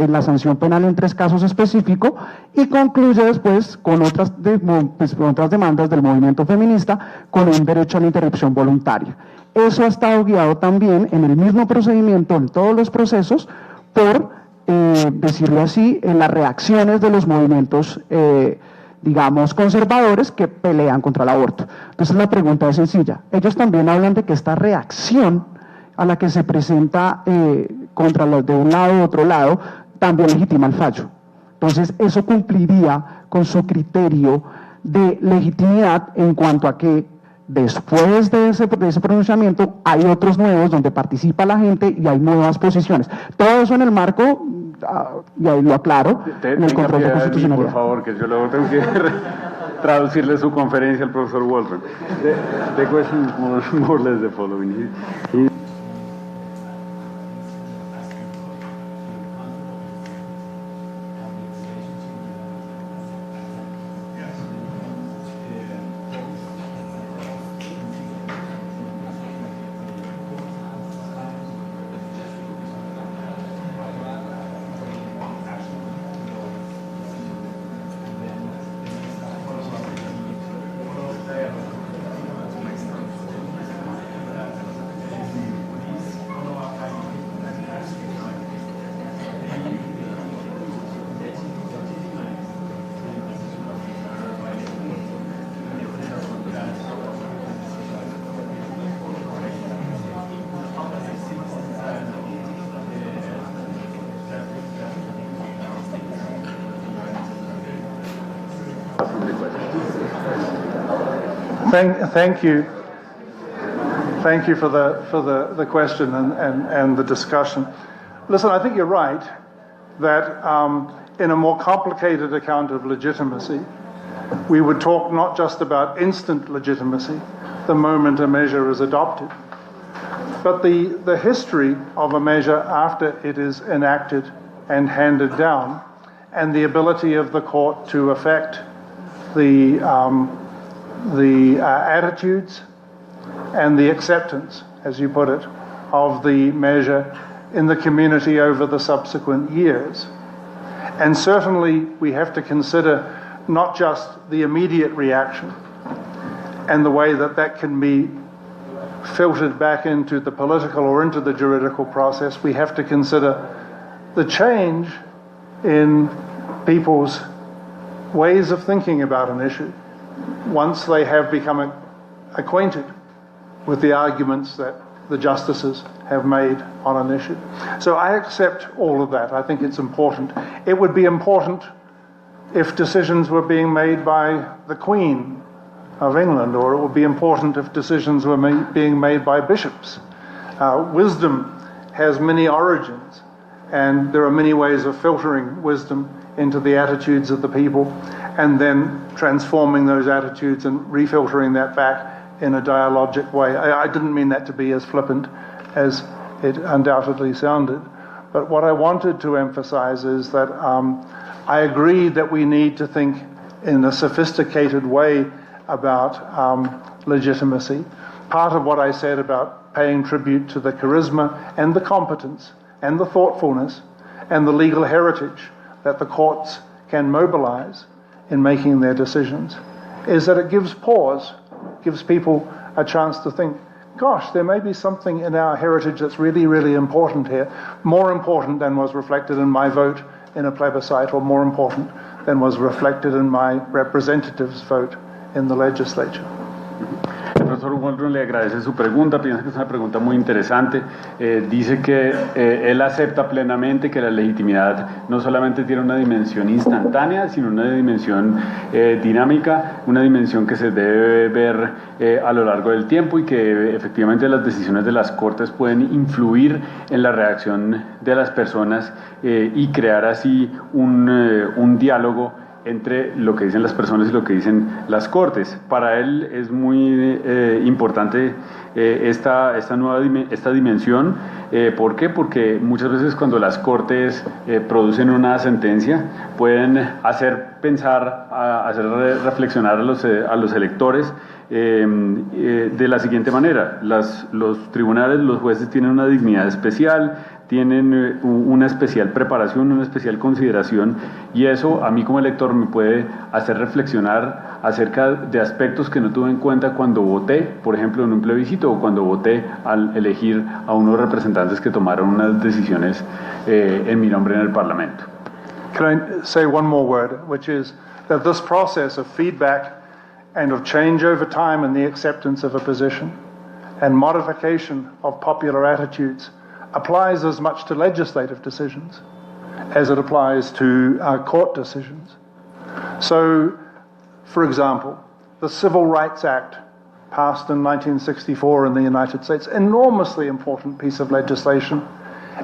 la sanción penal en 3 casos específicos y concluye después con otras demandas del movimiento feminista con un derecho a la interrupción voluntaria. Eso ha estado guiado también en el mismo procedimiento, en todos los procesos, por, decirlo así, en las reacciones de los movimientos digamos, conservadores que pelean contra el aborto. Entonces la pregunta es sencilla. Ellos también hablan de que esta reacción a la que se presenta contra los de un lado u otro lado, también legitima el fallo. Entonces, eso cumpliría con su criterio de legitimidad en cuanto a que después de ese pronunciamiento hay otros nuevos donde participa la gente y hay nuevas posiciones. Todo eso en el marco, y ahí lo aclaro, en el control de constitucionalidad. Por favor, que yo luego tengo que traducirle su conferencia al profesor Waldron. The question is more or less the following. Thank you. Thank you for the question and the discussion. Listen, I think you're right that in a more complicated account of legitimacy, we would talk not just about instant legitimacy, the moment a measure is adopted, but the history of a measure after it is enacted and handed down, and the ability of the court to affect the attitudes and the acceptance, as you put it, of the measure in the community over the subsequent years. And certainly we have to consider not just the immediate reaction and the way that that can be filtered back into the political or into the juridical process. We have to consider the change in people's ways of thinking about an issue once they have become acquainted with the arguments that the justices have made on an issue. So I accept all of that. I think it's important. It would be important if decisions were being made by the Queen of England, or it would be important if decisions were being made by bishops. Wisdom has many origins, and there are many ways of filtering wisdom into the attitudes of the people, and then transforming those attitudes and refiltering that back in a dialogic way. I didn't mean that to be as flippant as it undoubtedly sounded, but what I wanted to emphasize is that I agree that we need to think in a sophisticated way about legitimacy. Part of what I said about paying tribute to the charisma and the competence and the thoughtfulness and the legal heritage that the courts can mobilize in making their decisions is that it gives pause, gives people a chance to think, gosh, there may be something in our heritage that's really, really important here, more important than was reflected in my vote in a plebiscite, or more important than was reflected in my representative's vote in the legislature. profesor Waldron le agradece su pregunta, piensa que es una pregunta muy interesante. Dice que él acepta plenamente que la legitimidad no solamente tiene una dimensión instantánea, sino una dimensión dinámica, una dimensión que se debe ver a lo largo del tiempo y que efectivamente las decisiones de las Cortes pueden influir en la reacción de las personas y crear así un diálogo entre lo que dicen las personas y lo que dicen las Cortes. Para él es muy importante esta dimensión. ¿Por qué? Porque muchas veces cuando las Cortes producen una sentencia pueden hacer pensar, hacer reflexionar a los electores de la siguiente manera. Los tribunales, los jueces tienen una dignidad especial, tienen una especial preparación, una especial consideración, y eso a mí como elector me puede hacer reflexionar acerca de aspectos que no tuve en cuenta cuando voté, por ejemplo, en un plebiscito, o cuando voté al elegir a unos representantes que tomaron unas decisiones en mi nombre en el Parlamento. Can I say one more word, which is that this process of feedback and of change over time in the acceptance of a position and modification of popular attitudes applies as much to legislative decisions as it applies to court decisions. So, for example, the Civil Rights Act passed in 1964 in the United States, enormously important piece of legislation,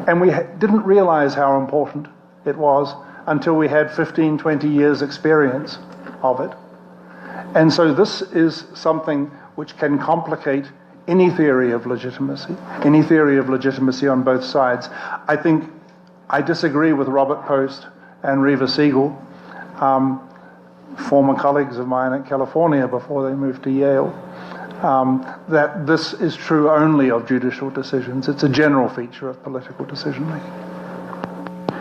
and we didn't realize how important it was until we had 15, 20 years experience of it. And so this is something which can complicate any theory of legitimacy on both sides. I think I disagree with Robert Post and Reva Siegel, former colleagues of mine at California before they moved to Yale, that this is true only of judicial decisions. It's a general feature of political decision-making.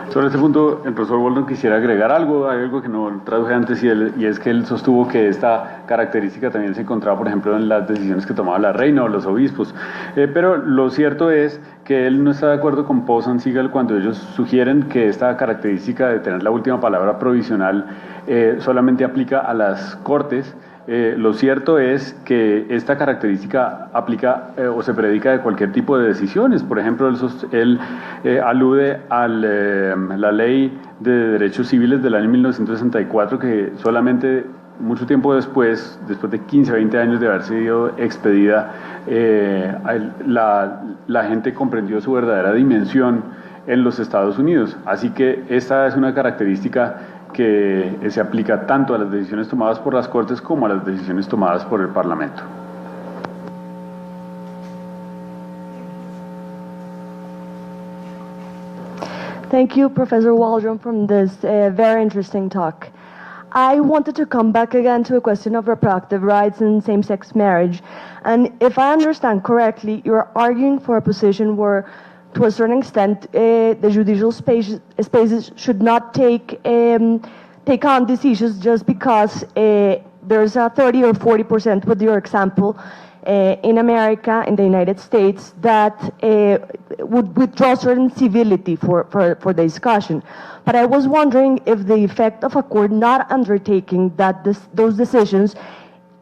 Sobre este punto, el profesor Waldron quisiera agregar algo que no traduje antes, y es que él sostuvo que esta característica también se encontraba, por ejemplo, en las decisiones que tomaba la reina o los obispos. Pero lo cierto es que él no está de acuerdo con Post and Siegel cuando ellos sugieren que esta característica de tener la última palabra provisional solamente aplica a las Cortes. Lo cierto es que esta característica aplica o se predica de cualquier tipo de decisiones. Por ejemplo, él alude a la Ley de Derechos Civiles del año 1964, que solamente mucho tiempo después de 15 o 20 años de haber sido expedida, la gente comprendió su verdadera dimensión en los Estados Unidos. Así que esta es una característica que se aplica tanto a las decisiones tomadas por las Cortes como a las decisiones tomadas por el Parlamento. Thank you, Professor Waldron, from this very interesting talk. I wanted to come back again to the question of reproductive rights and same-sex marriage. And if I understand correctly, you're arguing for a position where, to a certain extent, the judicial spaces should not take on these issues just because there's a 30 or 40%, with your example, in America, in the United States, that would withdraw certain civility for the discussion. But I was wondering if the effect of a court not undertaking those decisions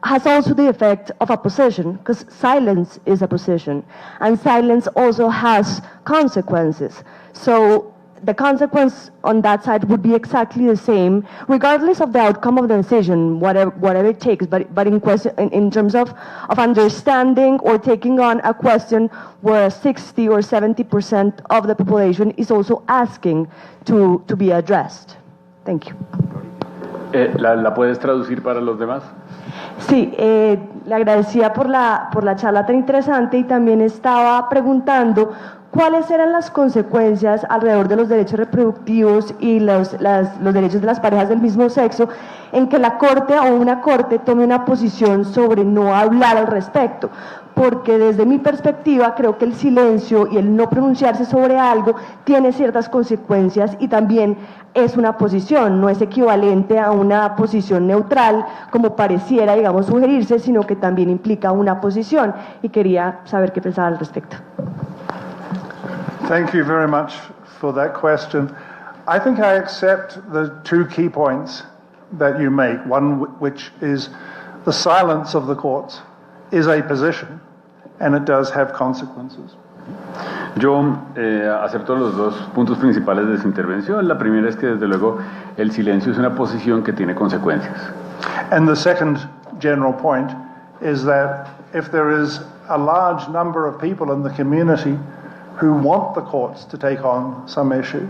has also the effect of a position, because silence is a position, and silence also has consequences. So the consequence on that side would be exactly the same, regardless of the outcome of the decision, whatever it takes. But in terms of understanding or taking on a question where 60 or 70% of the population is also asking to be addressed. Thank you. ¿La puedes traducir para los demás? Sí, le agradecía por la charla tan interesante, y también estaba preguntando cuáles eran las consecuencias alrededor de los derechos reproductivos y los derechos de las parejas del mismo sexo en que la Corte o una Corte tome una posición sobre no hablar al respecto. Porque desde mi perspectiva creo que el silencio y el no pronunciarse sobre algo tiene ciertas consecuencias, y también es una posición, no es equivalente a una posición neutral como pareciera, digamos, sugerirse, sino que también implica una posición, y quería saber qué pensaba al respecto. Thank you very much for that question. I think I accept the two key points that you make, one which is the silence of the courts is a position and it does have consequences. Yo acepto los dos puntos principales de su intervención. La primera es que, desde luego, el silencio es una posición que tiene consecuencias. And the second general point is that if there is a large number of people in the community who want the courts to take on some issue,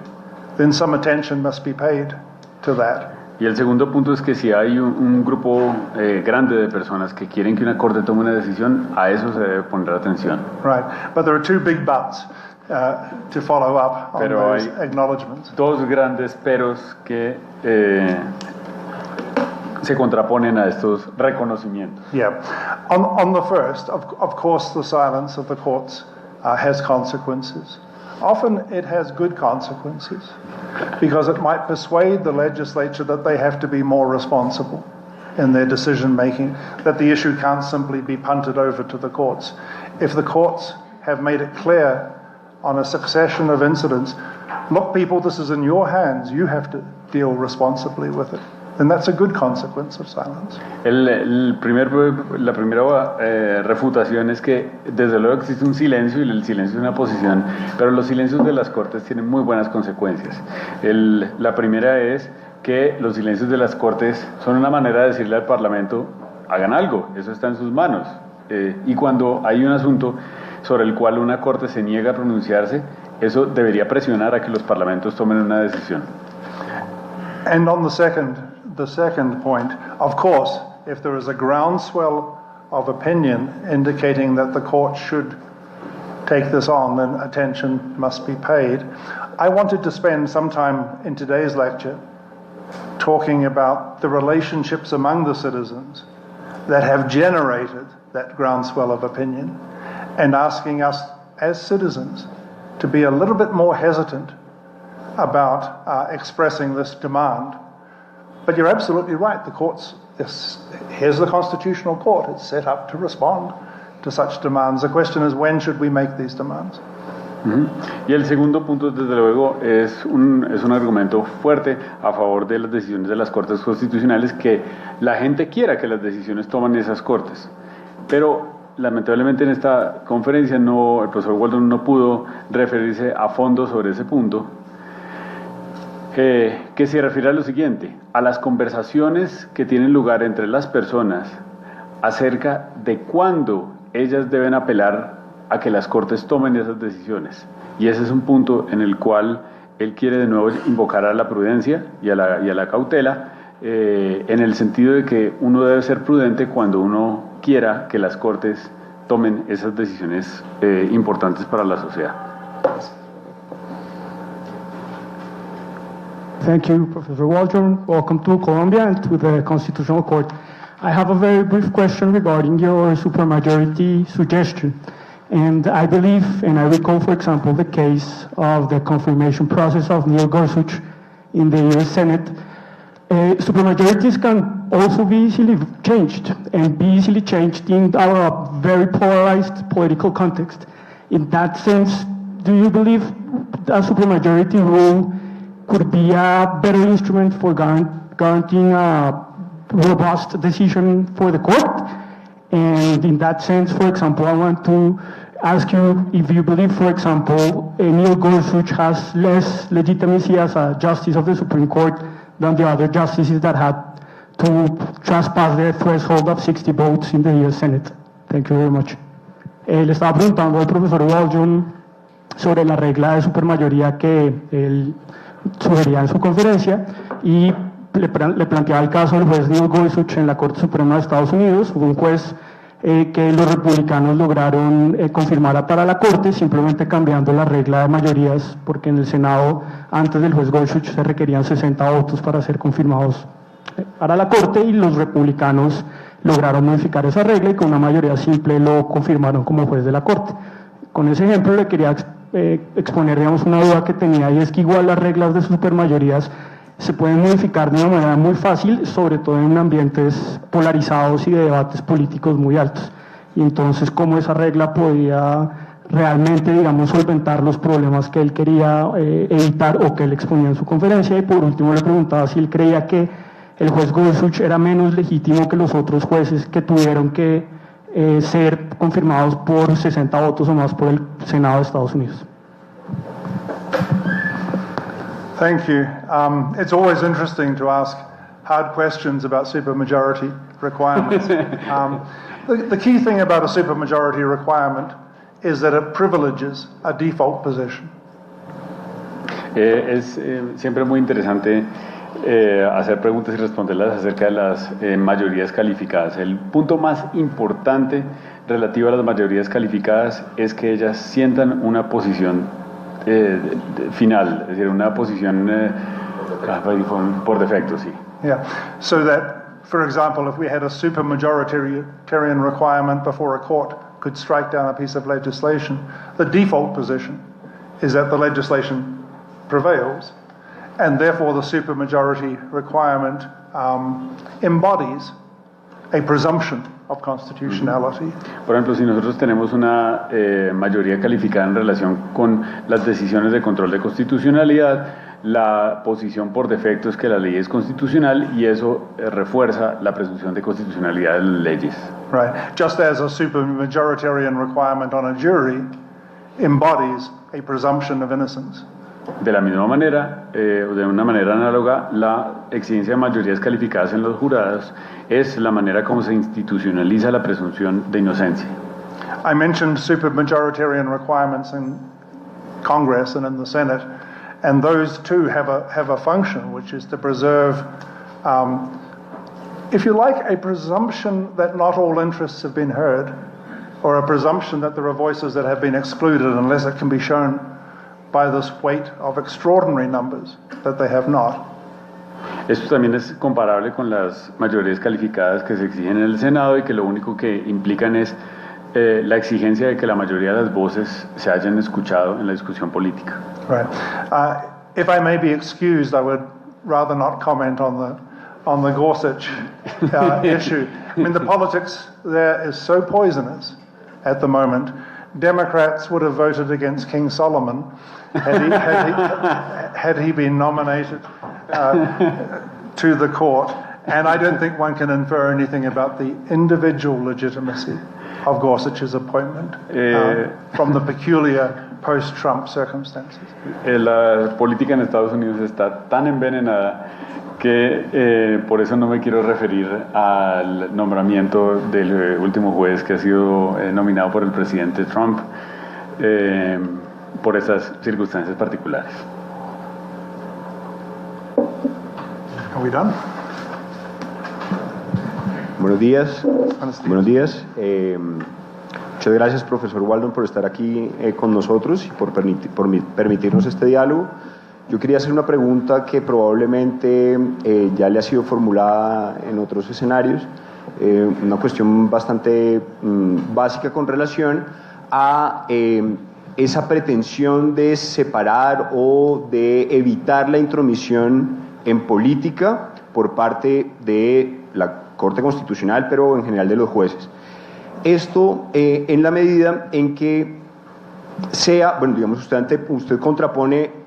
then some attention must be paid to that. Y el segundo punto es que si hay un grupo grande de personas que quieren que una corte tome una decisión, a eso se debe poner atención. Right, but there are two big buts to follow up on Pero those hay acknowledgements. Dos grandes peros que se contraponen a estos reconocimientos. Yeah. On the first, of course, the silence of the courts has consequences. Often it has good consequences because it might persuade the legislature that they have to be more responsible in their decision making, that the issue can't simply be punted over to the courts. If the courts have made it clear on a succession of incidents, look people, this is in your hands, you have to deal responsibly with it. And that's a good consequence of silence. La primera refutación es que desde luego existe un silencio y el silencio es una posición, pero los silencios de las cortes tienen muy buenas consecuencias. La primera es que los silencios de las cortes son una manera de decirle al Parlamento, hagan algo, eso está en sus manos. Y cuando hay un asunto sobre el cual una corte se niega a pronunciarse, eso debería presionar a que los parlamentos tomen una decisión. And on the second point, of course, if there is a groundswell of opinion indicating that the court should take this on, then attention must be paid. I wanted to spend some time in today's lecture talking about the relationships among the citizens that have generated that groundswell of opinion and asking us as citizens to be a little bit more hesitant about expressing this demand. But you're absolutely right. The courts, here's the Constitutional Court. It's set up to respond to such demands. The question is, when should we make these demands? Y el segundo punto, desde luego, es un argumento fuerte a favor de las decisiones de las Cortes Constitucionales, que la gente quiera que las decisiones tomen esas Cortes. Pero, lamentablemente, en esta conferencia el profesor Waldron no pudo referirse a fondo sobre ese punto, que se refiere a lo siguiente, a las conversaciones que tienen lugar entre las personas acerca de cuándo ellas deben apelar a que las Cortes tomen esas decisiones. Y ese es un punto en el cual él quiere de nuevo invocar a la prudencia y a la cautela, en el sentido de que uno debe ser prudente cuando uno quiera que las Cortes tomen esas decisiones importantes para la sociedad. Thank you, Professor Waldron. Welcome to Colombia and to the Constitutional Court. I have a very brief question regarding your supermajority suggestion. And I believe, and I recall, for example, the case of the confirmation process of Neil Gorsuch in the US Senate. Supermajorities can also be easily changed, and be easily changed in our very polarized political context. In that sense, do you believe a supermajority rule could be a better instrument for guaranteeing a robust decision for the court? And in that sense, for example, I want to ask you if you believe, for example, Neil Gorsuch has less legitimacy as a justice of the Supreme Court than the other justices that had to trespass the threshold of 60 votes in the US Senate. Thank you very much. Le estaba preguntando al profesor Waldron sobre la regla de supermayoría que él sugería en su conferencia y le planteaba el caso del juez Neil Gorsuch en la Corte Suprema de Estados Unidos, un juez que los republicanos lograron confirmar para la Corte simplemente cambiando la regla de mayorías, porque en el Senado antes del juez Gorsuch se requerían 60 votos para ser confirmados para la Corte, y los republicanos lograron modificar esa regla y con una mayoría simple lo confirmaron como juez de la Corte. Con ese ejemplo le quería exponer, digamos, una duda que tenía, y es que igual las reglas de supermayorías se pueden modificar de una manera muy fácil, sobre todo en ambientes polarizados y de debates políticos muy altos. Y entonces, ¿cómo esa regla podía realmente, digamos, solventar los problemas que él quería evitar o que él exponía en su conferencia? Y por último le preguntaba si él creía que el juez Gorsuch era menos legítimo que los otros jueces que tuvieron que ser confirmados por 60 votos o más por el Senado de Estados Unidos. Thank you. It's always interesting to ask hard questions about supermajority requirements. The key thing about a supermajority requirement is that it privileges a default position. Es siempre muy interesante hacer preguntas y responderlas acerca de las mayorías calificadas. El punto más importante relativo a las mayorías calificadas es que ellas sientan una posición final, es decir, una posición por defecto, sí. Yeah, so that, for example, if we had a supermajoritarian requirement before a court could strike down a piece of legislation, the default position is that the legislation prevails, and therefore the supermajority requirement embodies a presumption of constitutionality. Por ejemplo, si nosotros tenemos una mayoría calificada en relación con las decisiones de control de constitucionalidad, la posición por defecto es que la ley es constitucional y eso refuerza la presunción de constitucionalidad de las leyes. Right. Just as a supermajoritarian requirement on a jury embodies a presumption of innocence. De la misma manera, de una manera análoga, la exigencia de mayorías calificadas en los jurados es la manera como se institucionaliza la presunción de inocencia. I mentioned supermajoritarian requirements in Congress and in the Senate, and those too have a function, which is to preserve, if you like, a presumption that not all interests have been heard, or a presumption that there are voices that have been excluded unless it can be shown by this weight of extraordinary numbers that they have not. Esto también es comparable con las mayorías calificadas que se exigen en el Senado y que lo único que implican es la exigencia de que la mayoría de las voces se hayan escuchado en la discusión política. Right. If I may be excused, I would rather not comment on the Gorsuch issue. I mean, the politics there is so poisonous at the moment. Democrats would have voted against King Solomon had he been nominated to the court, and I don't think one can infer anything about the individual legitimacy of Gorsuch's appointment from the peculiar post-Trump circumstances. La política en Estados Unidos está tan envenenada que por eso no me quiero referir al nombramiento del último juez que ha sido nominado por el presidente Trump por esas circunstancias particulares. Are we done? Buenos días. Buenos días. Muchas gracias, profesor Waldron, por estar aquí con nosotros y por permitirnos este diálogo. Yo quería hacer una pregunta que probablemente ya le ha sido formulada en otros escenarios, una cuestión bastante básica con relación a esa pretensión de separar o de evitar la intromisión en política por parte de la Corte Constitucional, pero en general de los jueces. Esto en la medida en que sea, bueno, digamos, usted contrapone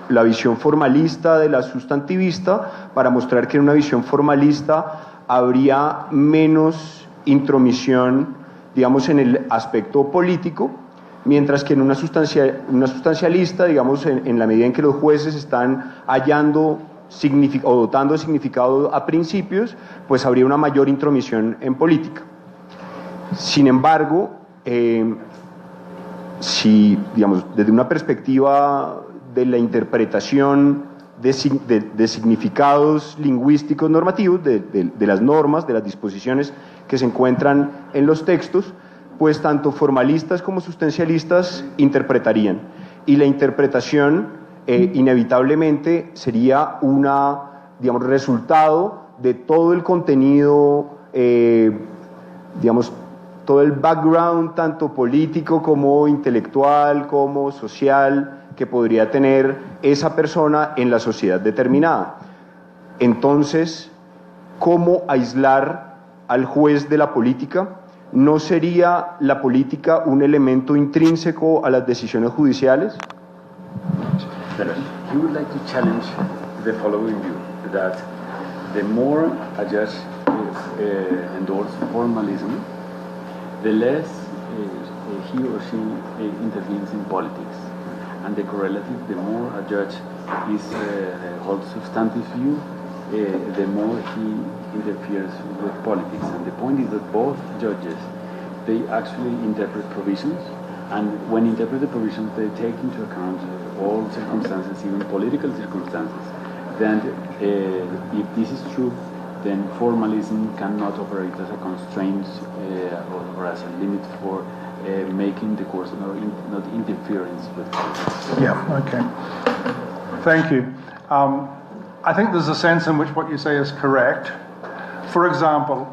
la visión formalista de la sustantivista para mostrar que en una visión formalista habría menos intromisión, digamos, en el aspecto político, mientras que en una sustancialista, digamos, en la medida en que los jueces están hallando o dotando de significado a principios, pues habría una mayor intromisión en política. Sin embargo, si, digamos, desde una perspectiva de la interpretación de significados lingüísticos normativos, de las normas, de las disposiciones que se encuentran en los textos, pues tanto formalistas como sustancialistas interpretarían. Y la interpretación inevitablemente sería digamos, resultado de todo el contenido, digamos, todo el background, tanto político como intelectual, como social, que podría tener esa persona en la sociedad determinada. Entonces, ¿cómo aislar al juez de la política? ¿No sería la política un elemento intrínseco a las decisiones judiciales? You would like to challenge the following view, that the more a judge endorses formalism, the less he or she intervenes in politics. And the correlative, the more a judge holds substantive view, the more he interferes with politics. And the point is that both judges, they actually interpret provisions, and when interpret the provisions, they take into account all circumstances, even political circumstances. Then, if this is true, then formalism cannot operate as a constraint or as a limit for making the course not interference with politics. Yeah, okay. Thank you. I think there's a sense in which what you say is correct. For example,